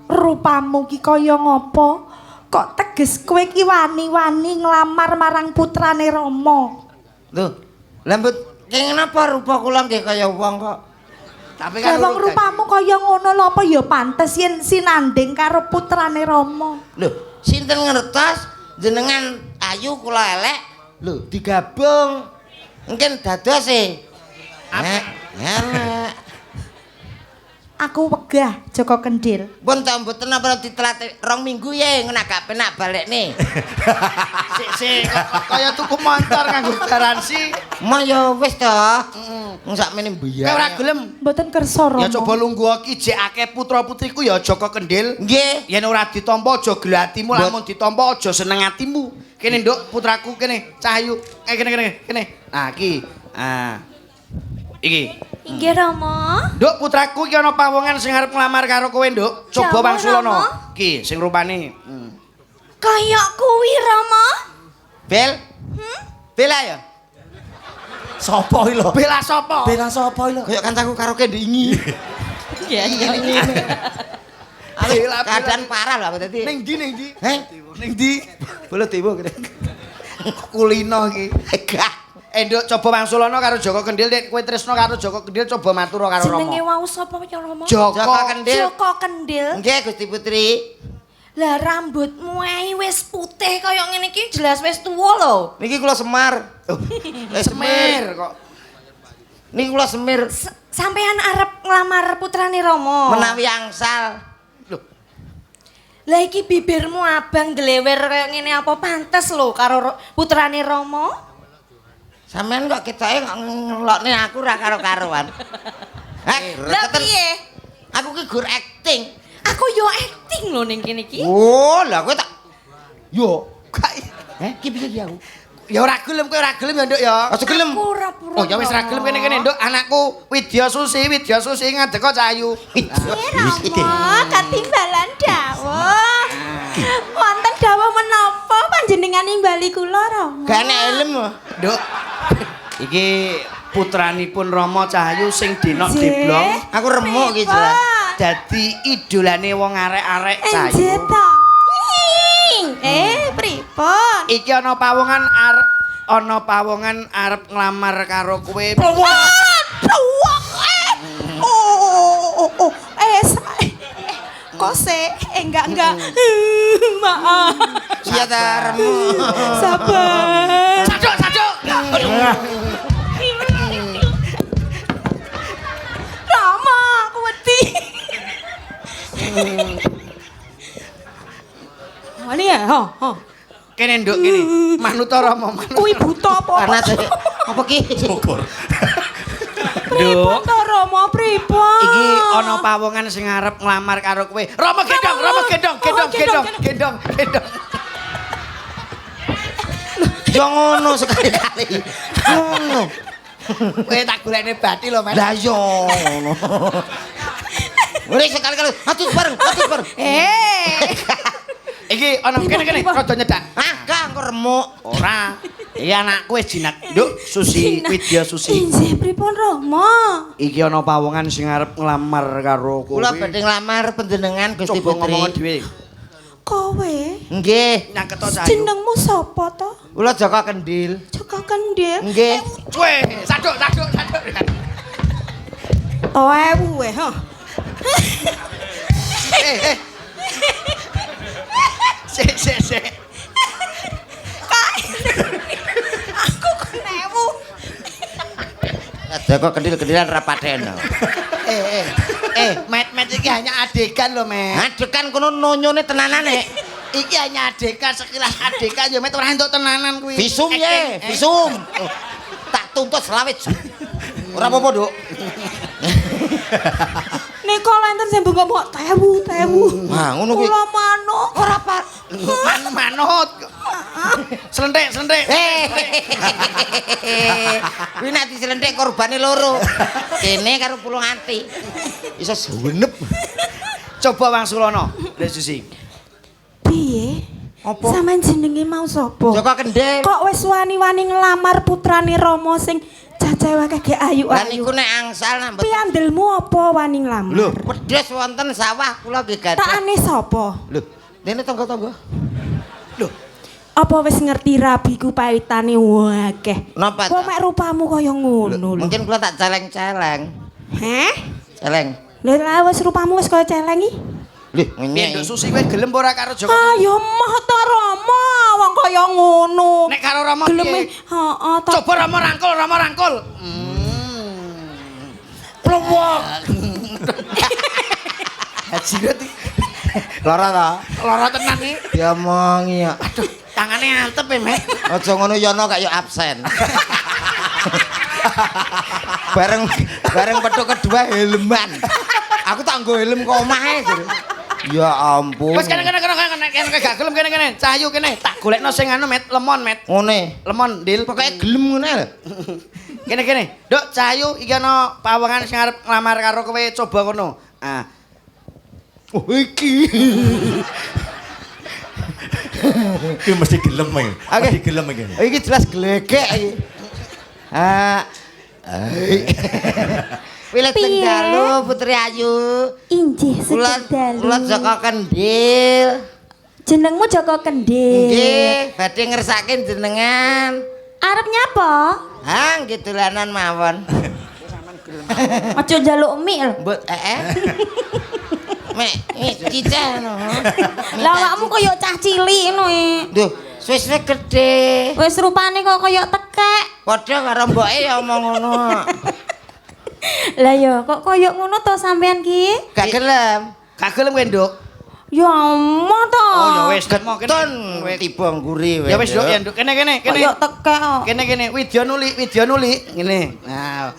Rupamu ki kaya ngopo? Kok teges kowe ki wani-wani nglamar marang putrane Rama? Lho, lambut kenging napa rupa kula nggih kaya wong kok. Tapi Lah wong rupamu kaya ngono lho apa ya pantes yen sinanding karo putrane Rama? Lho, sinten ngertos jenengan ayu kula elek? Lho, digabung. Mungkin dados e. Elek. Aku wegah Joko Kendil. Pun ta mboten napa ditelat 2 minggu ya ngono gak penak balekne. Sik kaya tuku motor nganggo garansi. Ma ya wis to. Wong sakmene mbiyen. Kowe ora gelem. Mboten kersa Rama. Ya coba lungguh iki jek akeh putra-putriku ya Joko Kendil. Nggih. Yen ora ditampa aja gelatimu, lamun ditampa aja seneng atimu. Kene Nduk, putraku kene, Cahayu. Kene. Nah, iki. Ah. Iki. Inggih Rama. Nduk, putraku iki ana pawongan sing arep nglamar karo kowe, Nduk. Coba Jawa, wangsulana. Rama. Iki sing rupane. Kayak kuwi Rama. Bel. Bela ya. Sopo iki lho? Bela sapa? Bela sopo iki lho? Kayak kancaku karo kendingi. Iya. Bela, Keadaan parah lho dadi. Ning ndi? Heh? Ning ndi? Boleh tiba kene. Kulino iki. Gak. Nduk coba wangsulana karo Joko Kendil, nek kowe tresno karo Joko Kendil coba matura karo Jenenge Rama. wau sapa ya Rama? Joko Kendil. Joko Kendil. Nggih Gusti Putri. Lah rambutmu ae wis putih kaya ngene iki jelas wis tuwa lho. Niki kula Semar. Semir kok. Niki kula Semir. Sampean arep nglamar putrane Rama. Menawi angsal. Lah iki bibirmu abang glewer kaya ngene apa pantes lho karo putrane Rama? Sampeyan kok ketoke kok ngelokne aku ra karo-karoan. Lah piye? Aku ki gur acting. Aku yo acting lho ning kene iki. Oh, lah kowe tak Yo, gak. ki piye ki aku? Ya ora gelem kowe ora gelem ya, Nduk ya. Aja gelem. Aku ora pura. Oh, ya wis ora gelem kene Nduk. Anakku Widya Susi ngadeka Cahayu. Rama, katimbalan dawuh. Wonten dawuh menapa panjenengan nimbali kula Rama? Gak nek elem. Nduk. Iki putranipun Rama Cahayu sing dinok diblong. Aku remuk ki jelas. Dadi idolane wong arek-arek Cahayu. Enjet to. Pripun? Iki ana pawongan arep nglamar karo kowe. Kok sik? Enggak. Maaf. Iya ta remuk. Sabar. Saduk. Rama, aku wedi. Wani ya, Kene nduk kene. Manuta Rama. Kuwi buta apa? Panas. Apa ki? Syukur. Pripun to Rama pripun? Iki ana pawongan sing arep nglamar karo kowe. Rama gendong, gendong. Yo ngono sekali-kali. Ngono. Kowe tak golekne bathi lho, Mas. Lah yo ngono. Mulai sekali-kali atus bareng. Iki ana kene rada nyedak. Agak engko remuk. Ora. Iki anakku wis jinak. Nduk, Susi, Widya Susi. Injih pripun Rama? Iki ana pawongan sing arep nglamar karo kowe. Kula badhe nglamar panjenengan Gusti Coba ngomong Putri. dhewe. Kowe Nggih. Nyangketa Cahayu. jenengmu sapa to? Kula Joko Kendil. Joko Kendil. Nggih. Weh, saduk. Oh, ewu weh, ha. Sik. Aku kenewu. Joko Kendil-kendilan rapaten. Met iki hanya adegan lho, Met. Adekan kono nonyone tenanan nek. Iki hanya adegan sekilas adegan ya, Met ora entuk tenanan kuwi. Visum ye, visum. Tak tuntut selawit. Ora apa-apa, Nduk. Nika lenten sing mbengok tewu. Wah, ngono kuwi. Kula manuk. Ora Pak. Manut. Slenthek. Kuwi nek diselenthek korbane loro. Kene karo Pulau Ati. Iso suwenep. Coba Wangsulana, Lek Susi. Piye? Apa? Sampeyan jenenge mau sapa? Joko Kendil. Kok wis wani-wani nglamar putrane Rama sing cacahe wae ge ayu-ayu. Lah niku nek angsal nambet. Piandelmu apa wani nglamar? Lho, wedhus wonten sawah kula nggih gadah. Takane sapa? Lho, dene tangga-tangga. Lho, Apa wis ngerti rabiku paitane wakeh? Napa? Kok mek rupamu kaya ngono lho. Mungkin kula tak celeng-celeng. Heh? Celeng. Lha lah wis rupamu wis kaya celeng iki. Lho, piye ngenyek. Nduk Susi kowe gelem ora karo Joko? Ayo mah ta Rama, wong kaya ngono. Nek karo Rama Gelem piye? heeh ta. Coba Rama rangkul. Plowok. Haji berarti Lara ta? lara tenan iki. Diomongi ya. Aduh, tangane antep ya, Met. Aja ngono Yono kaya absen. bareng petuk kedua helman. Aku tak nggo helm kok omahe. Ya ampun. Wes kene gak gelem kene. Cahayu kene. Tak golekno sing anu, Met, lemon, Met. Ngene. Lemon, Dil. Pokoke gelem ngene lho. Kene. Nduk, Cahayu iki ana pawongan sing arep nglamar karo kowe, coba kono. Ah. Oh iki. Iki mesti gelem iki. Oke. Mesti gelem iki. Iki jelas glegek iki. Wilet Piye? Tenggalu Putri Ayu. Injih Kula sekedalu. Joko Kendil. Jenengmu Joko Kendil. Nggih, badhe ngersake jenengan. Arep nyapa? Hang gitulanan mawon. Aja njaluk mie lho. Mbok Mek, cicah no. Lah awakmu kaya cah cilik ngono e. Duh, wis gede. Wis rupane kok kaya tekek. Padha karo mboke ya omong ngono. Lah ya kok kaya ngono to sampean ki? Gak gelem. Gak gelem kowe, Nduk. Ya ampun to. Oh ya wis ketemu kene. Ton tiba nguri Ya wis, Nduk, ya Nduk. Kene. Kaya tekek kok. Kene. Widya nuli. Ngene. Nah.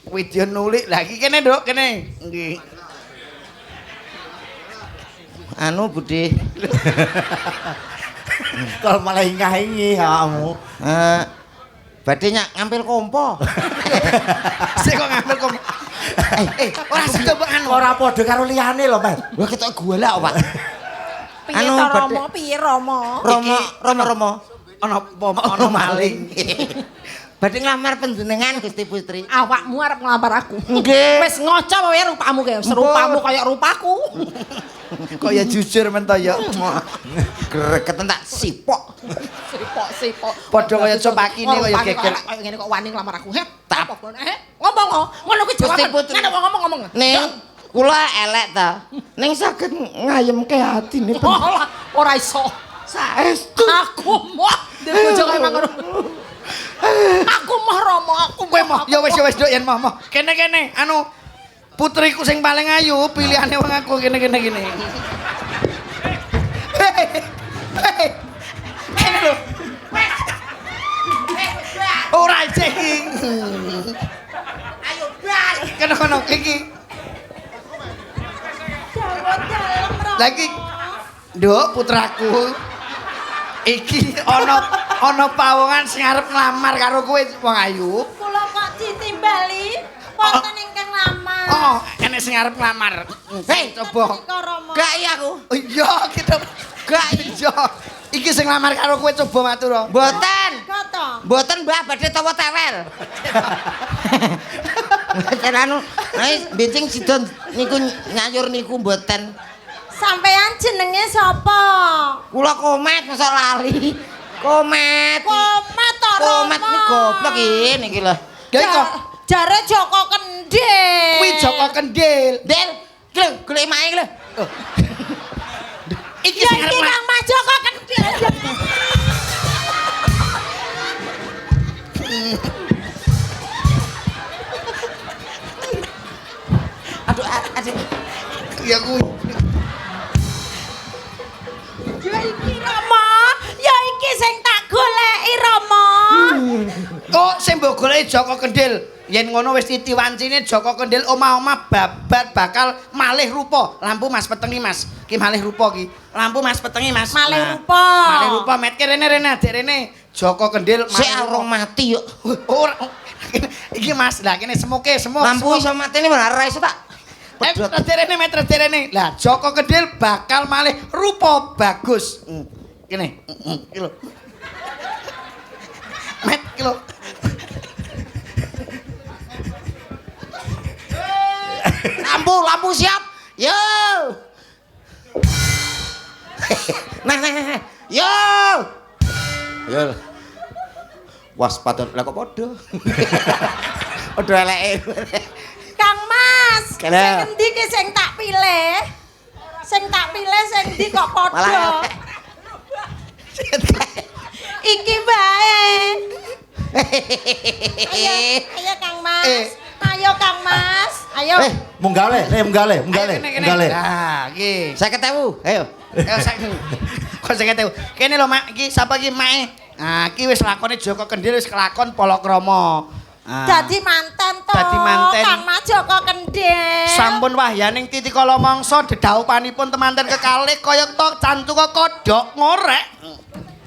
Widya nuli. Lah iki kene, Nduk, kene. Nggih. Anu Budi. Kalau malah ingahi kamu. Badhe ngambil kompo. Sik kok ngambil kom. Ora sida mbok anu. Ora padha karo liyane lho, Mas. Wah ketok golek, Pak. Piye Anu, to badhe- Rama? Piye Rama? Romo. Ana maling. Badhe nglamar panjenengan Gusti Putri. Awakmu arep nglamar aku. Nggih. Wis ngoco wae rupamu ge, serupamu kaya rupaku. Kok ya jujur men to ya. Gregeten tak sipok. Sipok. Padha kaya copakine kaya geger. Kaya ngene kok wani nglamar aku. Heh. Tak. Ngomong ngono kuwi Gusti jawaban. Putri. Nek ngomong. Ning kula elek ta. Ning saged ngayemke atine Ora iso. saestu. Aku mah bojo kaya ngono. Aku mah Rama, aku Kowe mah ya wis Nduk yen mah. Kene anu putriku sing paling ayu pilihane wong aku kene. Kene Lagi Nduk putraku. Iki ana pawongan sing arep nglamar karo kowe wong ayu. Kula kok ditimbali wonten ingkang lamar. Oh, enek sing arep nglamar. Hei, coba. Gak iya aku. Oh iya, kita gak iya. Iki sing nglamar karo kowe coba matur. Mboten. Kata. Mboten Mbah badhe tawa tewel. Mboten anu, bincing sida niku nyayur niku mboten. Sampean jenenge sapa? Kula Komet masa lali. Komet. Komet to Rama. Komet iki goblok iki lho. Jare Joko Kendil. Kuwi Joko Kendil. Del, iki lho golek mae iki lho. Iki sing arep Kang Mas Joko Kendil. Aduh. ya kuwi. Ya iki Rama, ya iki sing tak goleki Rama. Oh, sing mbok goleki Joko Kendil. Yen ngono wis titiwancine Joko Kendil omah-omah babat bakal malih rupa. Lampu Mas petengi Mas. Ki malih rupa ki. Lampu Mas petengi Mas. Malih rupa. Malih rupa metke rene adek rene. Joko Kendil Sik arung mati yo. Ora. Iki Mas, lah kene semoke semuk. Lampu iso matine ora iso tak. Terene meter terene. Lah Joko Kendil bakal malih rupa bagus. Kene. Iki lho. Met iki lho. Lampu siap. Yo. Nah. Yo. Yo. Waspada lah kok padha. Padha eleke. Kang Mas, sing Kena. endi ki sing tak pilih? Sing tak pilih sing endi kok padha? Iki bae. Ayo Kang Mas. Ayo Kang Mas. Ayo. Munggale. Nah, iki. 50.000. Ayo. Ayo saiki. Kok 50.000. Kene lho Mak, iki sapa iki Mak? Nah, iki wis lakone Joko Kendil wis kelakon Palakrama. Dadi manten to. Dadi manten. Kang Mas Joko Kendil. Sampun wahyaning Titi Kala Mangsa dedhaupanipun temanten kekalih kaya to cantuka kodhok ngorek.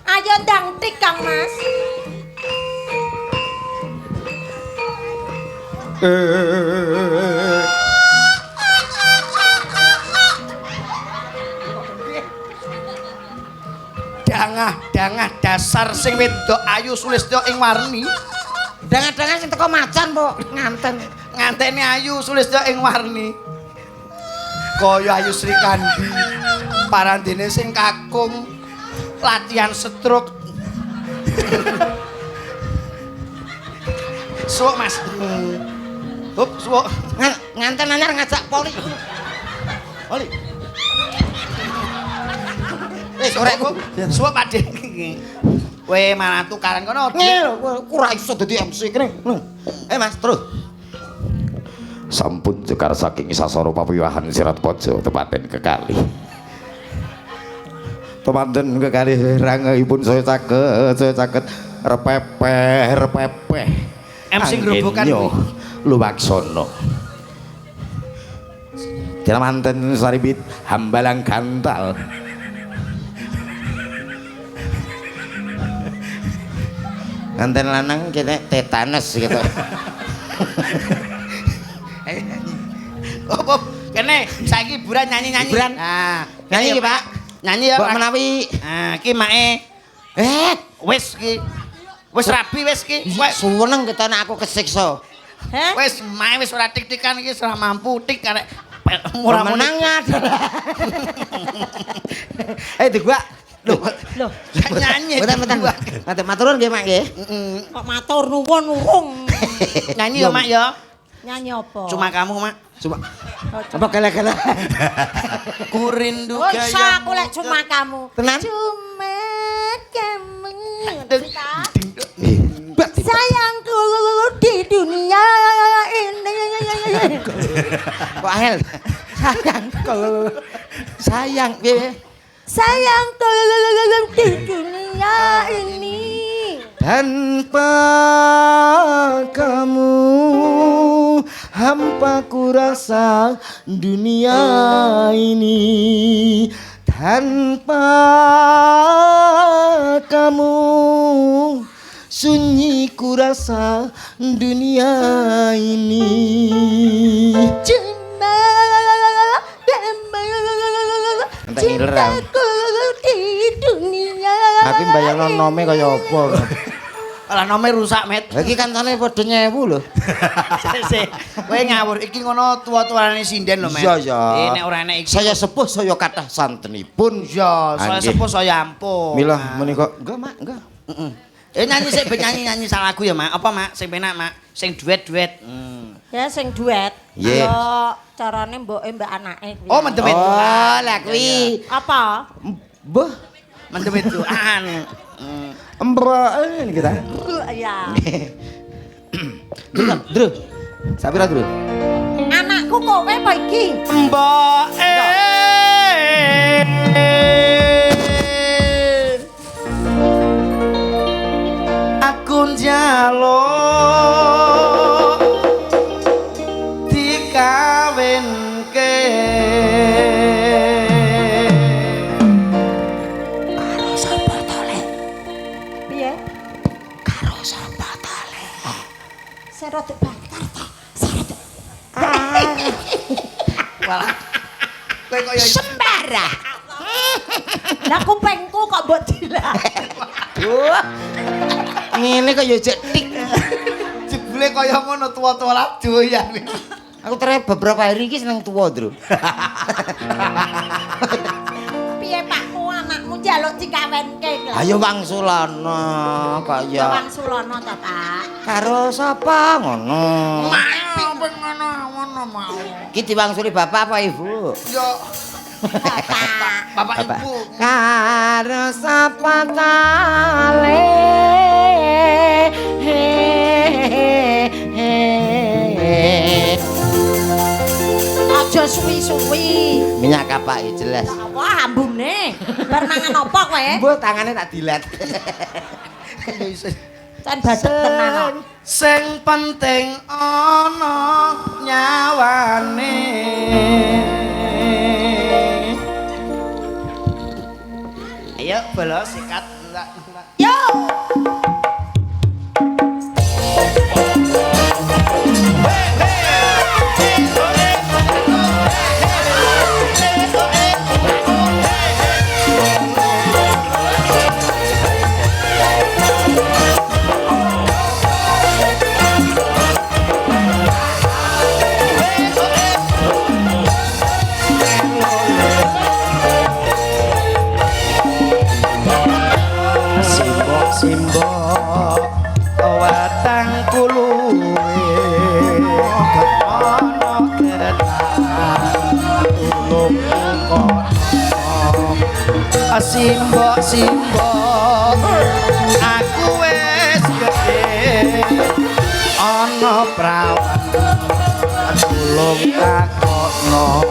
Ayo ndang tik Kang Mas. Dangah dasar sing wedok ayu Sulistya ing warni. Dangan-dangan sing teko macan po nganten. Ngantene ayu Sulistya ing warni. Kaya Ayu Sri Kandi. Parandene sing kakung latihan stroke. Suwuk Mas. Hup, suwuk. Nganten anyar ngajak poli. Poli. Sore kok. Suwuk Pak Dik. Kowe malah tukaran kono. Ora iso dadi MC kene. Mas, terus. Sampun cekar saking sasara pawiwahan Sirat Paja tepaten kekalih. Temanten kekalih rangahipun saya caket repepeh. MC grobokan kuwi. Lumaksana. Temanten saribit hambalang gantal. Nganten lanang kene tetanus gitu. Oh, kene saiki hiburan nyanyi-nyanyi. Hiburan. Nah, Nyanyi iki, Pak. Nyanyi ya. Mbok menawi. Nah, iki mae. Wis iki. Wis rabi wis iki. Suweneng ketane aku kesiksa. Wis mae wis ora tik-tikan iki ora mampu tik karek ora menangnya adalah. Digua. Loh. Nyanyi. Bentar. Matur nuwun nggih, Mak nggih. Kok matur nuwun urung. Nyanyi ya, Mak ya. Nyanyi apa? Cuma kamu, Mak. Cuma apa gala-gala. Ku rindu Oh, gaya. aku lek cuma kamu. Tenan? Cuma kamu. Eh, Sayangku di dunia ini. kok angel. Sayang, piye? Sayangku di dunia ini. Tanpa kamu hampa ku rasa dunia ini tanpa kamu sunyi ku rasa dunia ini. Cintaku di dunia. Aku mbayangno nome kaya apa. Lah nome rusak, Met. Iki kancane padha nyewu lho. Kowe ngawur, iki ngono tua-tuane sinden lho, Met. Iya, iya. Nek ora enek iki. Saya sepuh saya kathah santenipun. Iya, saya sepuh saya ampun. Mila menika enggak, Mak, enggak. Nyanyi sik ben nyanyi salah lagu ya, Mak. Apa, Mak? Sing penak, Mak. Sing duet-duet. Ya sing duet. Yes. Yo carane mboke mbak anake kuwi. Oh, mendem itu. Oh, lah kuwi. Apa? Mbah, Mendem itu. mbak ini kita. Ya. Dru. Sapira, Dru? Anakku kowe apa iki? Mbok aku njaluk dikawinke Karo sapa to, Le? Piye? Karo sapa to, Le? Serodok bantar ta. Walah. Kowe kaya Sembarang. Lah kupengku kok mbok dilah. Ngene kaya jek tik. jebule kaya ngono tua-tua lah doyan. Aku tere beberapa hari iki seneng tuwa, Dru. Piye Pakmu anakmu njaluk dikawinke lho. Ayo wangsulana kaya Wangsulana ta, Pak? karo sapa ngono. Ngono mau. Iki diwangsuli bapak apa ibu? Yo Bapak. bapak ibu. Karo sapa kale. Aja suwi-suwi. Minyak kapak jelas. Wah, ambune. Bar mangan apa kowe? Mbah tangane tak dilet. Can badhet tenan kok. Sing penting ana nyawane. Ayo bolos sikat. Yo. Simbok watang kuluwe ana ketan tulung kono simbok aku wis gedhe ana prawan tulung takokno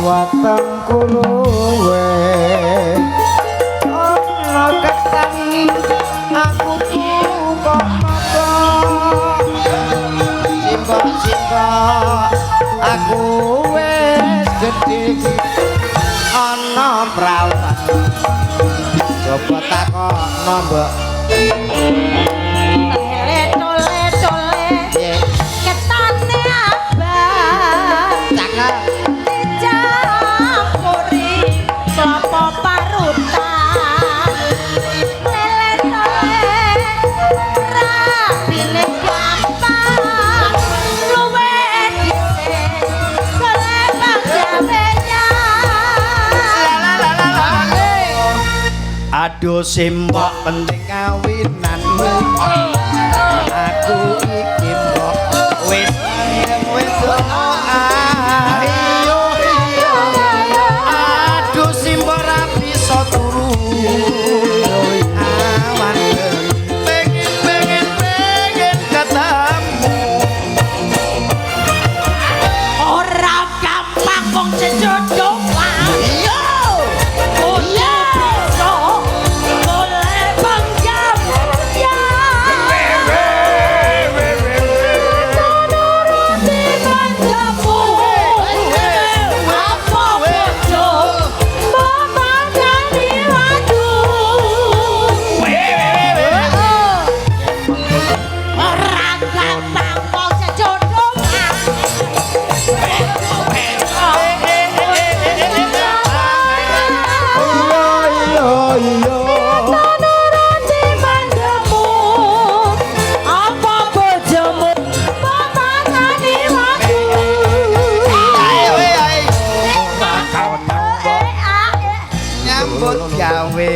watang kuluwe ana ketan aku kok simbok aku wis gedhe ana prawan Coba takono, Mbok. Tole ketane abang Cakep. dicampuri klopo parutan lele tole rapine gampang luwe dhisik golek pagawenya Aduh simbok penting kawinanmu. Aku iki mbok wis ayo aduh simbok ra bisa turu awan pengen ketemu ora gampang wong sejodohan yo oleh bisa oleh panggamnya nuruti mandamu apa bojo memandani waduh ora gampang wong sejodohan nuruti mandamu apa bojomu memandani waduh nyambut gawe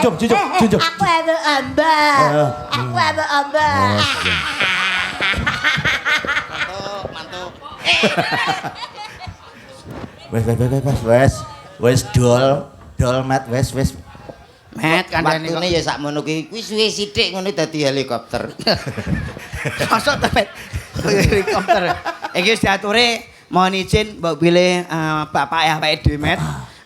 Junjung. Aku ada amba. Wes dol mat wes. met kandhane Waktune ya sakmono kuwi suwe sithik ngono dadi helikopter. Mosok tepet helikopter. Iki wis diaturi mohon izin mbok pilih Bapak awake dhewe met.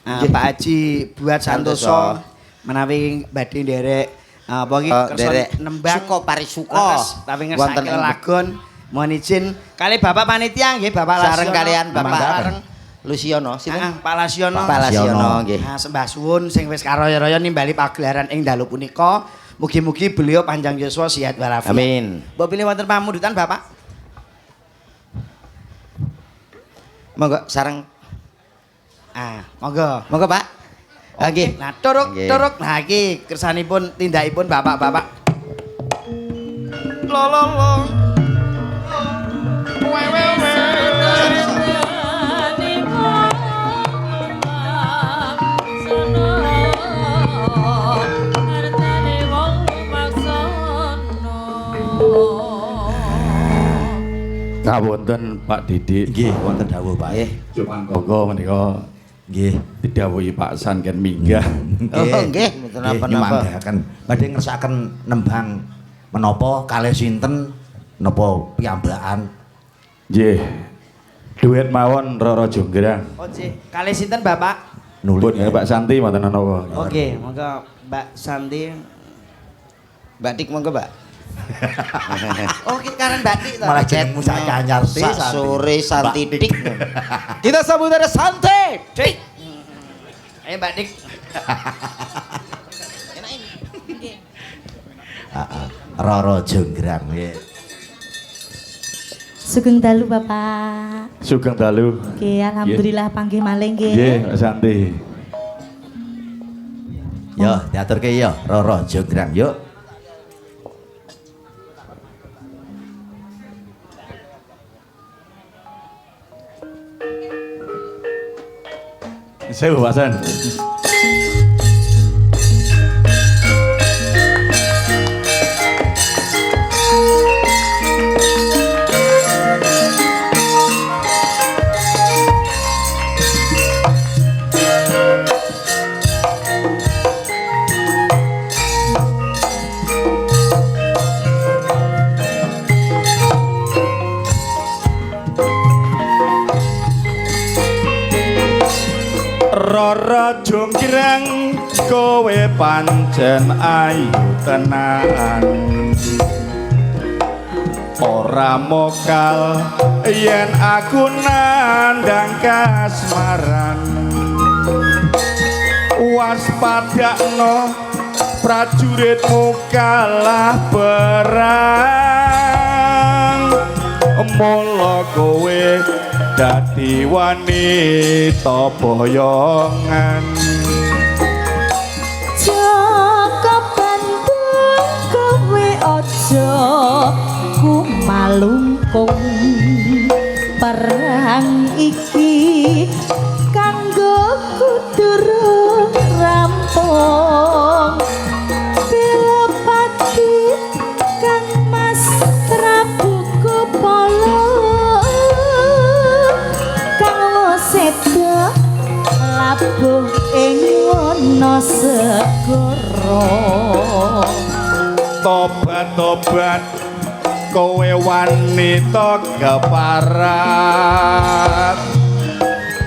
Pak Haji buat Santoso menawi badhe nderek apa iki Derek nembang suka parisuka tapi ngersake lagon mohon izin kali Bapak panitia nggih Bapak sareng kalian Bapak sareng Lusiono sinten? Pak Lasiono. Pak Lasiono nggih. Nah, sembah suwun sing wis karaya-raya nimbali pagelaran ing dalu punika. Mugi-mugi beliau panjang yuswa sehat walafiat. Amin. Mbok pilih wonten pamundutan Bapak. Monggo sareng. Monggo. Monggo Pak. Nggih. Nah, turuk. Nah, iki kersanipun tindakipun Bapak-bapak. Lo. Kawonten Pak Didik. Nggih, wonten dawuh Pak. Monggo menika Nggih. didhawuhi Pak San ken minggah. Oh nggih, mboten napa-napa. Nyemanggaken. Badhe ngersakaken nembang menapa kalih sinten napa piyambakan. Nggih. Duet mawon Roro Jonggrang. Oh, nggih. Kalih sinten Bapak? Nulis ya Pak Santi mboten napa. Oke, monggo Mbak Santi. Mbak Dik monggo, Mbak. Oke, karen Mbak Dik to. Malah jenengmu sak anyar Sak sore Santi Dik. Kita sambut dari Santi. Dik. Ayo Mbak Dik. Roro Jonggrang nggih. Sugeng dalu Bapak. Sugeng dalu. Oke, alhamdulillah panggih malih nggih. Nggih, Pak Santi. Yo, diaturke yo Roro Jonggrang yuk. Sewu Pak San. Roro Jonggrang kowe pancen ayu tenan ora mokal yen aku nandang kasmaran waspadakno prajuritmu kalah perang mula kowe dadi wanita boyongan Jaka Bandung kowe aja kumalungkung perang iki kanggo kudur rampung bela pati kang Mas Prabu Kupala kang seda labuh ing Wonosegara tobat kowe wanita keparat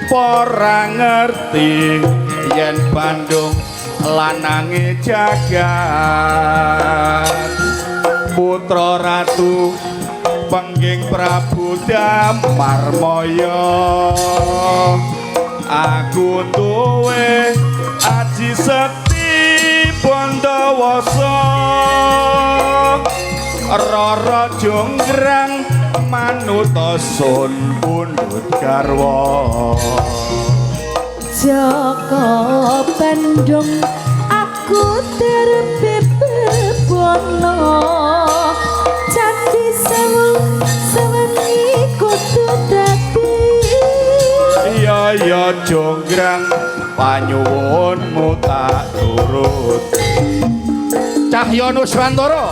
ora ngerti yen Bandung lanange jagat putra ratu pengging Prabu Damarmaya aku duwe aji sekti Pandawasa Rara Jonggrang manuta sun pundhut garwa Jaka Bandung aku terbebebono candi sewengi kudu dadi ya Jonggrang panyuwunmu tak turut Cahya Nuswantara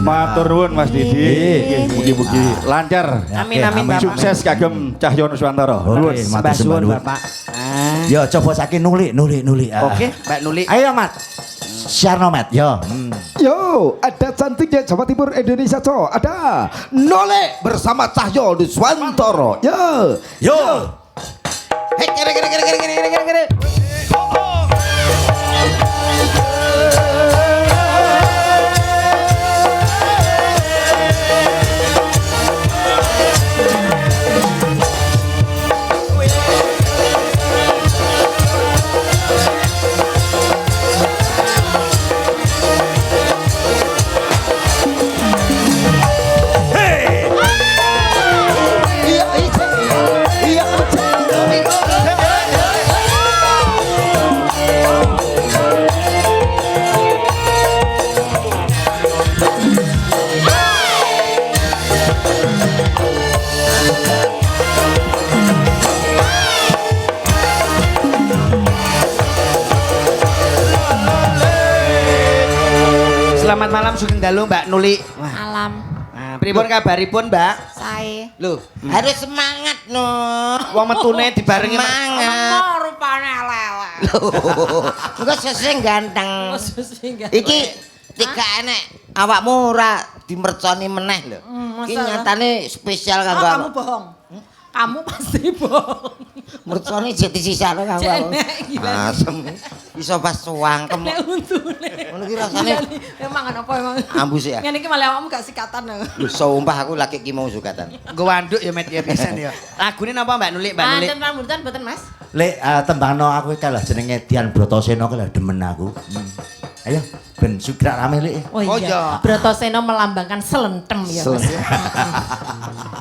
Matur nuwun Mas Didi. Mugi-mugi lancar. Amin amin Bapak. Sukses kagem Cahya Nuswantara. Nuwun, matur Suwun nuwun. Bapak. Yo coba saiki nulik. Oke, Mbak Nuli. Ayo Mat. Siarno Mat, yo. Yo, ada cantiknya Jawa Timur Indonesia, co. Ada Nole bersama Cahyo Nuswantara. Yo. Hei, kere. Selamat malam Sugeng Dalu Mbak Nuli. Alam. Nah, pripun kabaripun Mbak? Sae. Loh, Harus semangat no. wong metune dibarengi Semangat. Rupane elek. Engko sesing ganteng. Iki Iki tiga enek awakmu ora dimerconi meneh lho. Iki nyatane spesial kanggo kamu awak. bohong. Kamu pasti bohong. Merconi jeti sisane kanggo awak. Asem. Iso pas suwangkem. Nek untune. Ngono ki rasane Emang apa emang? ambus ya. Ngene iki malah awakmu gak sikatan lho. Lho sumpah aku lagi ki mau sukatan. nggo wanduk ya met ya pisan ya. Lagune napa Mbak Nuli? Mbak Nuli. Anten rambutan mboten Mas? Lek tembangno aku iki lho jenenge Dian Bratasena ki lho demen aku. Ayo ben sugrak rame lek. Oh Oh, iya. iya. Bratasena melambangkan selentem ya Mas.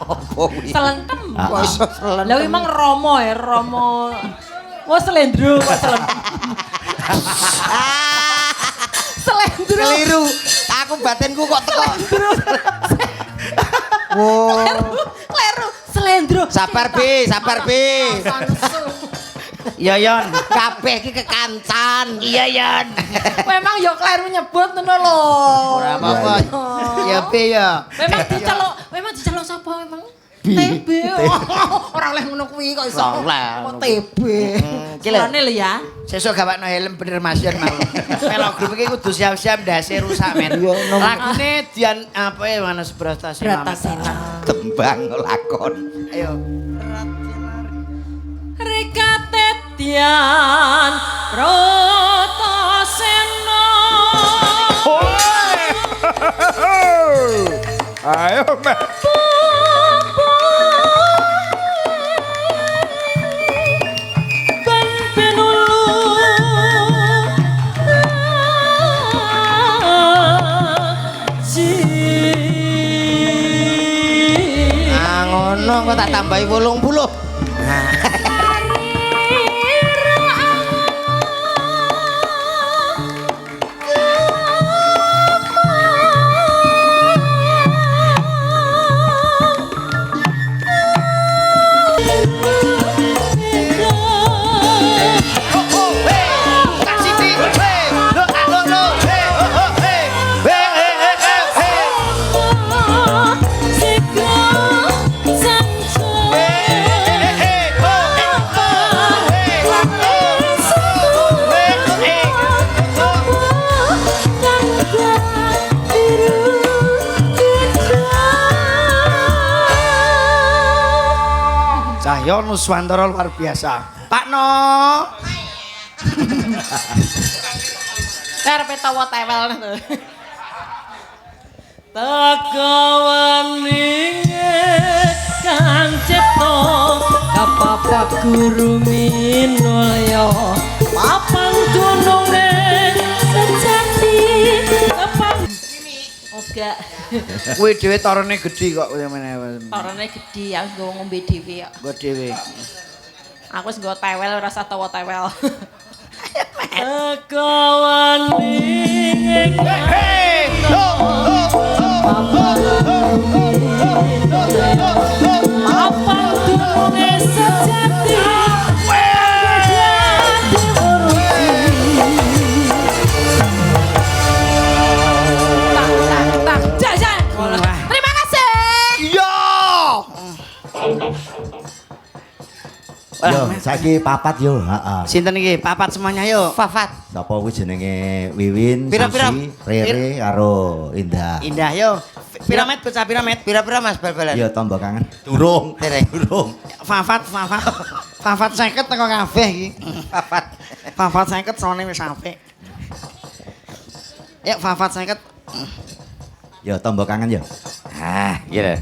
Opo kuwi? Selentem. Kok iso selentem? Lah memang Romo ya, Romo. Wah selendro kok selentem. Selendro. Keliru. Aku batinku kok teko. Kleru. Selendro. Sabar B. Iya Yon. Kabeh iki kekancan. Iya Yon. Memang yo kleru nyebut ngono lho. Ora apa-apa. Ya piye ya? Memang diceluk sapa emang? TB. Ora oleh ngono kuwi kok iso. Ora oleh. Oh, TB. Cilane lho ya. Sesuk gawakno helm bener Mas Yon mau. Melok grup iki kudu siap-siap ndase rusak men. Lagune Dian apa ya Manas Bratasena. Tembang lakon. Ayo. Rekatetian Bratasena. Ayo, Mbak. Ngono kok tak tambahi 80. Cahyo Nuswantara luar biasa. Pak No. Karepe tawa tewel to. Tagawaninge kang cipta kapapak guru minulya papan dununge sejati kapan Oga. Kuwi dhewe tarane gedhi kok meneh. Tarane gedhi aku nggo ngombe dhewe kok. Nggo dhewe. Aku wis nggo tewel ora usah tawa tewel. Tagawaninge apa dununge sejati tak jajan terima kasih Yo. Yo, saiki papat yo, heeh. Sinten iki? Papat semuanya yo. Fafat. Sapa kuwi jenenge Wiwin, Pira-pira? Susi, Rere karo Indah. Indah yo. Piramid bocah piramid. Pira-pira Mas bal-balan? Yo tombok kangen. Durung, Dereng. durung. Fafat 50 teko kabeh iki. Fafat 50 sone wis apik. Yuk Fafat 50. Yo tombok kangen yo. Ah, iya.